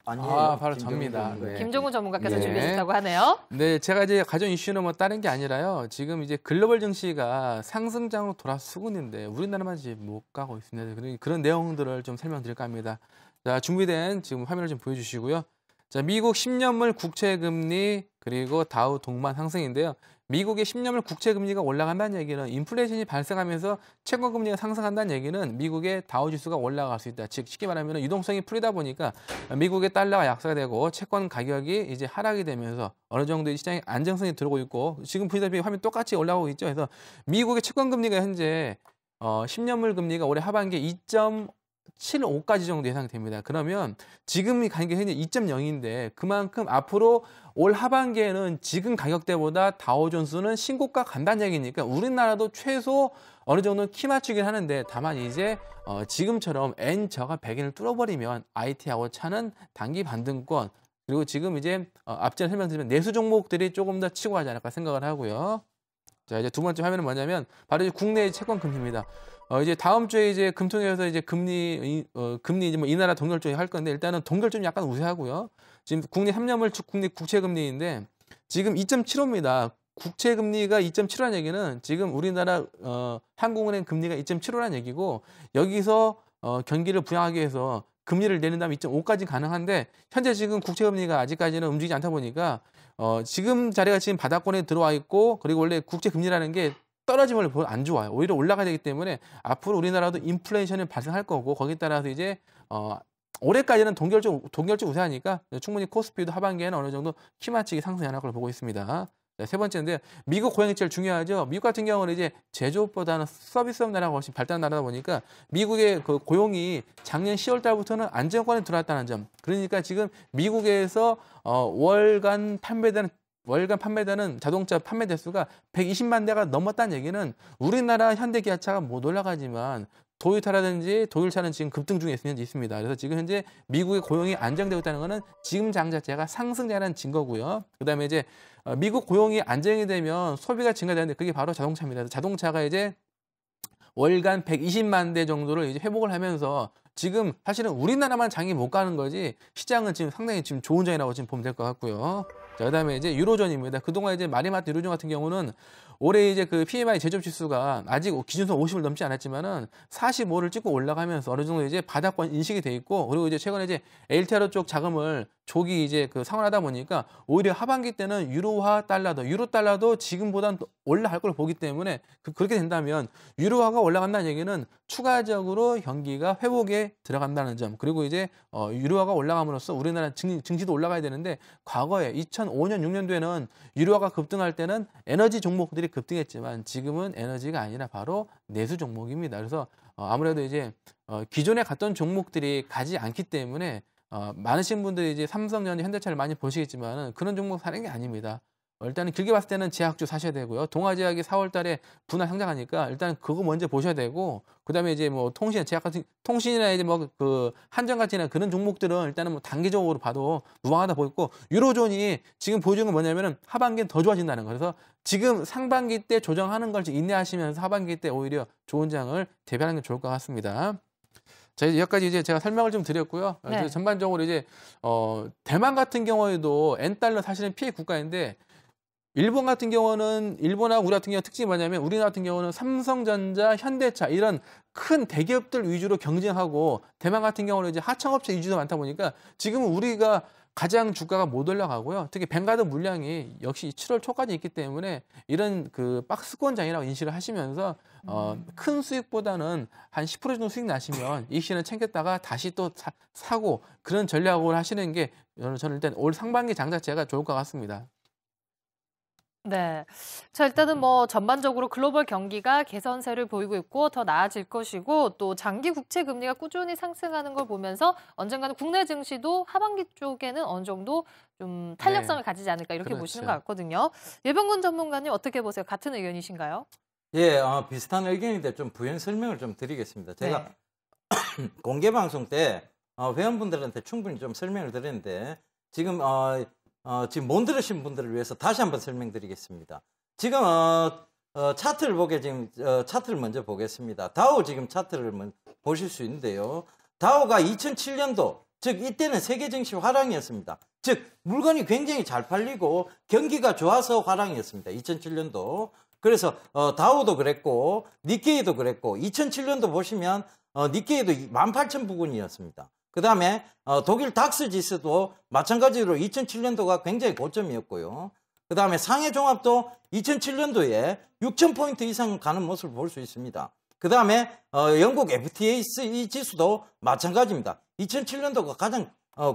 아니에요. 바로 접니다. 네. 김종훈 전문가께서 네. 준비해 주셨다고 하네요. 네, 제가 이제 가져온 이슈는 뭐 다른 게 아니라요. 지금 이제 글로벌 증시가 상승장으로 돌아서고 있는데 우리나라만 지금 못 가고 있습니다. 그런 내용들을 좀 설명드릴까 합니다. 자, 준비된 지금 화면을 좀 보여주시고요. 자, 미국 10년물 국채금리 그리고 다우 동반 상승인데요. 미국의 10년물 국채금리가 올라간다는 얘기는 인플레이션이 발생하면서 채권금리가 상승한다는 얘기는 미국의 다우지수가 올라갈 수 있다. 즉 쉽게 말하면 유동성이 풀리다 보니까 미국의 달러가 약세가 되고 채권 가격이 이제 하락이 되면서 어느 정도 시장에 안정성이 들어오고 있고 지금 보시다시피 화면 똑같이 올라오고 있죠. 그래서 미국의 채권금리가 현재 10년물 금리가 올해 하반기에 2.75까지 정도 예상됩니다. 그러면 지금 가격이 현재 2.0인데 그만큼 앞으로 올 하반기에는 지금 가격대보다 다우존스는 신고가 간다는 얘기니까 우리나라도 최소 어느 정도 키 맞추긴 하는데 다만 이제 지금처럼 N저가 100엔을 뚫어버리면 IT하고 차는 단기 반등권 그리고 지금 이제 앞전에 설명드리면 내수 종목들이 조금 더 치고 가지 않을까 생각을 하고요. 자, 이제 두 번째 화면은 뭐냐면 바로 이제 국내 채권 금리입니다. 이제 다음 주에 이제 금통위에서 이제 금리 이제 뭐 이 나라 동결 쪽에 할 건데 일단은 동결 좀 약간 우세하고요. 지금 국내 3년물 국내 국채 금리인데 지금 2.75입니다. 국채 금리가 2.75라는 얘기는 지금 우리나라 한국은행 금리가 2.75라는 얘기고 여기서 경기를 부양하기 위해서 금리를 내린다면 2.5까지 가능한데 현재 지금 국채 금리가 아직까지는 움직이지 않다 보니까 지금 자리가 지금 바닥권에 들어와 있고 그리고 원래 국채 금리라는 게 떨어짐을 보면 안 좋아요. 오히려 올라가야 되기 때문에 앞으로 우리나라도 인플레이션이 발생할 거고 거기에 따라서 이제 올해까지는 동결적 우세하니까 충분히 코스피도 하반기에는 어느 정도 키 맞추기 상승하는 걸 보고 있습니다. 네, 세 번째인데 미국 고용이 제일 중요하죠. 미국 같은 경우는 이제 제조업보다는 서비스업 나라가 훨씬 발달한 나라다 보니까 미국의 그 고용이 작년 10월 달부터는 안정권에 들어왔다는 점. 그러니까 지금 미국에서 월간 판매되는 자동차 판매 대수가 120만 대가 넘었다는 얘기는 우리나라 현대기아차가 못 올라가지만 도요타라든지 독일차는 지금 급등 중에 있습니다. 그래서 지금 현재 미국의 고용이 안정되고 있다는 것은 지금 장 자체가 상승자라는 증거고요. 그다음에 이제 미국 고용이 안정이 되면 소비가 증가되는데 그게 바로 자동차입니다. 자동차가 이제 월간 120만 대 정도를 이제 회복을 하면서 지금 사실은 우리나라만 장이 못 가는 거지 시장은 지금 상당히 지금 좋은 장이라고 지금 보면 될 것 같고요. 자, 그다음에 이제 유로존입니다. 그동안 이제 마리마트 유로존 같은 경우는 올해 이제 그 PMI 제조업 지수가 아직 기준선 50을 넘지 않았지만은 45를 찍고 올라가면서 어느 정도 이제 바닥권 인식이 돼 있고 그리고 이제 최근에 이제 LTRO 쪽 자금을 조기 이제 그 상환하다 보니까 오히려 하반기 때는 유로 달러도 지금보다는 올라갈 걸 보기 때문에 그렇게 된다면 유로화가 올라간다는 얘기는 추가적으로 경기가 회복에 들어간다는 점 그리고 이제 유로화가 올라감으로써 우리나라 증시도 올라가야 되는데 과거에 2005년 6년도에는 유로화가 급등할 때는 에너지 종목들이 급등했지만 지금은 에너지가 아니라 바로 내수 종목입니다. 그래서 아무래도 이제 기존에 갔던 종목들이 가지 않기 때문에 많으신 분들이 이제 삼성전자, 현대차를 많이 보시겠지만은 그런 종목 사는 게 아닙니다. 일단은 길게 봤을 때는 제약주 사셔야 되고요. 동아제약이 4월 달에 분할 상장하니까 일단 그거 먼저 보셔야 되고, 그다음에 이제 뭐 통신, 제약 같은 통신이나 이제 뭐 그 한전같이나 그런 종목들은 일단은 뭐 단기적으로 봐도 무방하다 보이고, 유로존이 지금 보여주는 건 뭐냐면은 하반기는 더 좋아진다는 거. 그래서 지금 상반기 때 조정하는 걸 인내하시면서 하반기 때 오히려 좋은 장을 대비하는 게 좋을 것 같습니다. 자, 이제 여기까지 이제 제가 설명을 좀 드렸고요. 네. 이제 전반적으로 이제 대만 같은 경우에도 N달러 사실은 피해 국가인데, 일본 같은 경우는, 일본하고 우리 같은 경우 특징이 뭐냐면, 우리나라 같은 경우는 삼성전자, 현대차 이런 큰 대기업들 위주로 경쟁하고, 대만 같은 경우는 이제 하청업체 위주도 많다 보니까 지금은 우리가 가장 주가가 못 올라가고요. 특히 뱅가드 물량이 역시 7월 초까지 있기 때문에 이런 그 박스권장이라고 인식을 하시면서 큰 수익보다는 한 10% 정도 수익 나시면 이 시는 챙겼다가 다시 또 사고, 그런 전략을 하시는 게 저는 일단 올 상반기 장 자체가 좋을 것 같습니다. 네. 자, 일단은 뭐 전반적으로 글로벌 경기가 개선세를 보이고 있고 더 나아질 것이고, 또 장기 국채 금리가 꾸준히 상승하는 걸 보면서 언젠가는 국내 증시도 하반기 쪽에는 어느 정도 좀 탄력성을 가지지 않을까 이렇게 그렇죠. 보시는 것 같거든요. 예병근 전문가님 어떻게 보세요? 같은 의견이신가요? 예, 비슷한 의견인데 좀 부연 설명을 좀 드리겠습니다. 제가 공개 방송 때 회원분들한테 충분히 좀 설명을 드렸는데, 지금 지금 못 들으신 분들을 위해서 다시 한번 설명드리겠습니다. 지금 차트를 보게, 지금 차트를 먼저 보겠습니다. 다우 지금 차트를 보실 수 있는데요. 다우가 2007년도, 즉 이때는 세계 증시 화랑이었습니다. 즉 물건이 굉장히 잘 팔리고 경기가 좋아서 화랑이었습니다. 2007년도. 그래서 다우도 그랬고 니케이도 그랬고, 2007년도 보시면 니케이도 18,000 부근이었습니다. 그 다음에 독일 닥스 지수도 마찬가지로 2007년도가 굉장히 고점이었고요. 그 다음에 상해 종합도 2007년도에 6,000포인트 이상 가는 모습을 볼 수 있습니다. 그 다음에 영국 FTSE 지수도 마찬가지입니다. 2007년도가 가장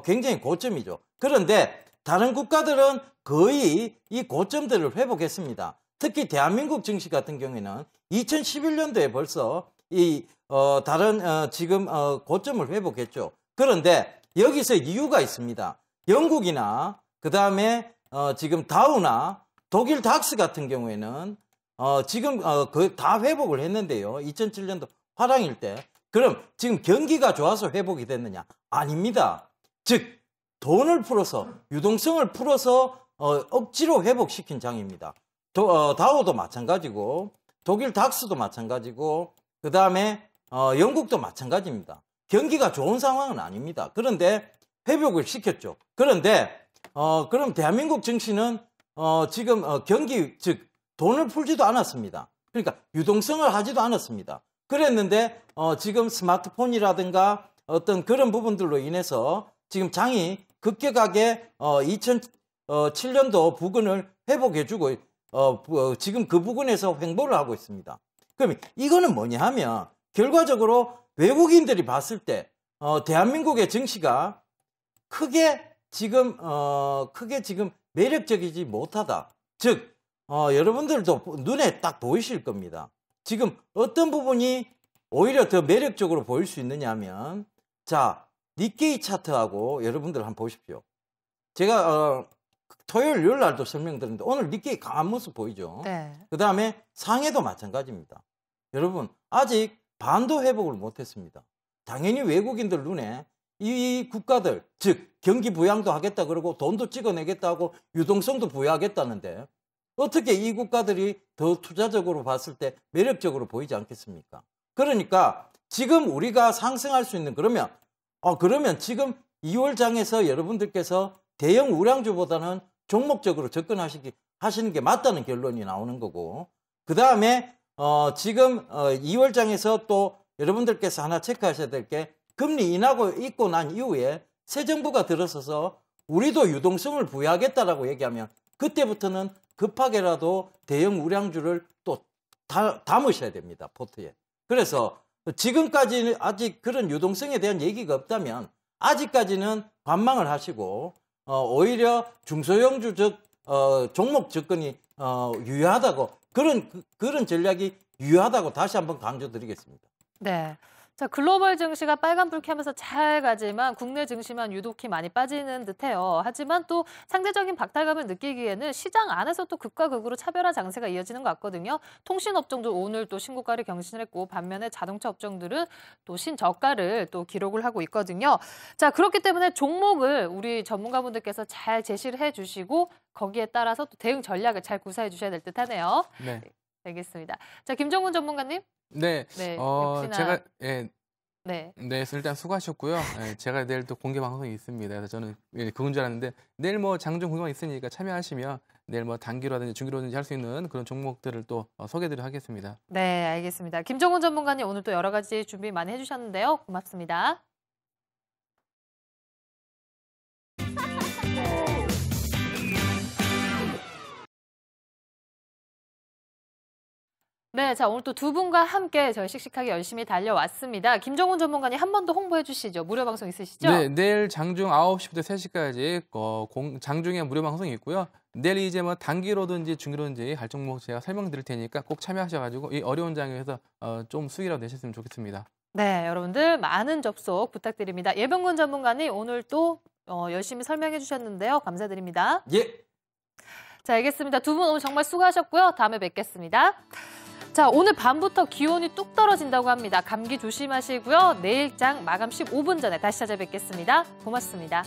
굉장히 고점이죠. 그런데 다른 국가들은 거의 이 고점들을 회복했습니다. 특히 대한민국 증시 같은 경우에는 2011년도에 벌써 이 지금 고점을 회복했죠. 그런데 여기서 이유가 있습니다. 영국이나 그 다음에 지금 다우나 독일 닥스 같은 경우에는 지금 다 회복을 했는데요. 2007년도 화랑일 때. 그럼 지금 경기가 좋아서 회복이 됐느냐? 아닙니다. 즉 돈을 풀어서, 유동성을 풀어서 억지로 회복시킨 장입니다. 다우도 마찬가지고 독일 닥스도 마찬가지고 그 다음에 영국도 마찬가지입니다. 경기가 좋은 상황은 아닙니다. 그런데 회복을 시켰죠. 그런데 그럼 대한민국 증시는 지금 경기, 즉 돈을 풀지도 않았습니다. 그러니까 유동성을 하지도 않았습니다. 그랬는데 지금 스마트폰이라든가 어떤 그런 부분들로 인해서 지금 장이 급격하게 2007년도 부근을 회복해주고 지금 그 부근에서 횡보를 하고 있습니다. 그럼 이거는 뭐냐 하면, 결과적으로 외국인들이 봤을 때 대한민국의 증시가 크게 지금 매력적이지 못하다. 즉 여러분들도 눈에 딱 보이실 겁니다. 지금 어떤 부분이 오히려 더 매력적으로 보일 수 있느냐 하면, 자, 니케이 차트하고 여러분들 한번 보십시오. 제가 토요일, 일요일 날도 설명드렸는데 오늘 니케이 강한 모습 보이죠? 네. 그 다음에 상해도 마찬가지입니다. 여러분, 아직 반도 회복을 못했습니다. 당연히 외국인들 눈에 이 국가들, 즉 경기 부양도 하겠다 그러고 돈도 찍어내겠다고 유동성도 부여하겠다는데, 어떻게 이 국가들이 더 투자적으로 봤을 때 매력적으로 보이지 않겠습니까? 그러니까 지금 우리가 상승할 수 있는, 그러면 지금 2월 장에서 여러분들께서 대형 우량주보다는 종목적으로 접근하시는 게 맞다는 결론이 나오는 거고, 그 다음에 지금 2월 장에서 또 여러분들께서 하나 체크하셔야 될 게, 금리 인하고 있고 난 이후에 새 정부가 들어서서 우리도 유동성을 부여하겠다라고 얘기하면, 그때부터는 급하게라도 대형 우량주를 또 담으셔야 됩니다, 포트에. 그래서 지금까지는 아직 그런 유동성에 대한 얘기가 없다면 아직까지는 관망을 하시고 오히려 중소형주 종목 접근이 유효하다고, 그런 전략이 유효하다고 다시 한번 강조드리겠습니다. 네. 자, 글로벌 증시가 빨간불 켜면서 잘 가지만 국내 증시만 유독히 많이 빠지는 듯해요. 하지만 또 상대적인 박탈감을 느끼기에는 시장 안에서 또 극과 극으로 차별화 장세가 이어지는 것 같거든요. 통신업종도 오늘 또 신고가를 경신했고 반면에 자동차 업종들은 또 신저가를 또 기록을 하고 있거든요. 자, 그렇기 때문에 종목을 우리 전문가분들께서 잘 제시를 해주시고 거기에 따라서 또 대응 전략을 잘 구사해 주셔야 될 듯하네요. 네. 알겠습니다. 자, 김정훈 전문가님. 네, 네, 제가 네, 일단 수고하셨고요. 제가 내일 또 공개 방송이 있습니다. 그래서 저는 그건 줄 알았는데 내일 뭐 장중 공개가 있으니까 참여하시면 내일 뭐 단기로든지 중기로든지 할 수 있는 그런 종목들을 또 소개드리도록 하겠습니다. 네, 알겠습니다. 김정훈 전문가님 오늘 또 여러 가지 준비 많이 해주셨는데요. 고맙습니다. 네, 자, 오늘 또 두 분과 함께 저희 씩씩하게 열심히 달려왔습니다. 김정훈 전문가님 한 번 더 홍보해 주시죠. 무료 방송 있으시죠? 네, 내일 장중 9시부터 3시까지 장중에 무료 방송이 있고요. 내일 이제 뭐 단기로든지 중기로든지 할 종목 제가 설명드릴 테니까 꼭 참여하셔가지고 이 어려운 장에서 좀 수익이라도 내셨으면 좋겠습니다. 네, 여러분들 많은 접속 부탁드립니다. 예병근 전문가님 오늘 또 열심히 설명해 주셨는데요. 감사드립니다. 예. 자, 알겠습니다. 두 분 오늘 정말 수고하셨고요. 다음에 뵙겠습니다. 자, 오늘 밤부터 기온이 뚝 떨어진다고 합니다. 감기 조심하시고요. 내일 장 마감 15분 전에 다시 찾아뵙겠습니다. 고맙습니다.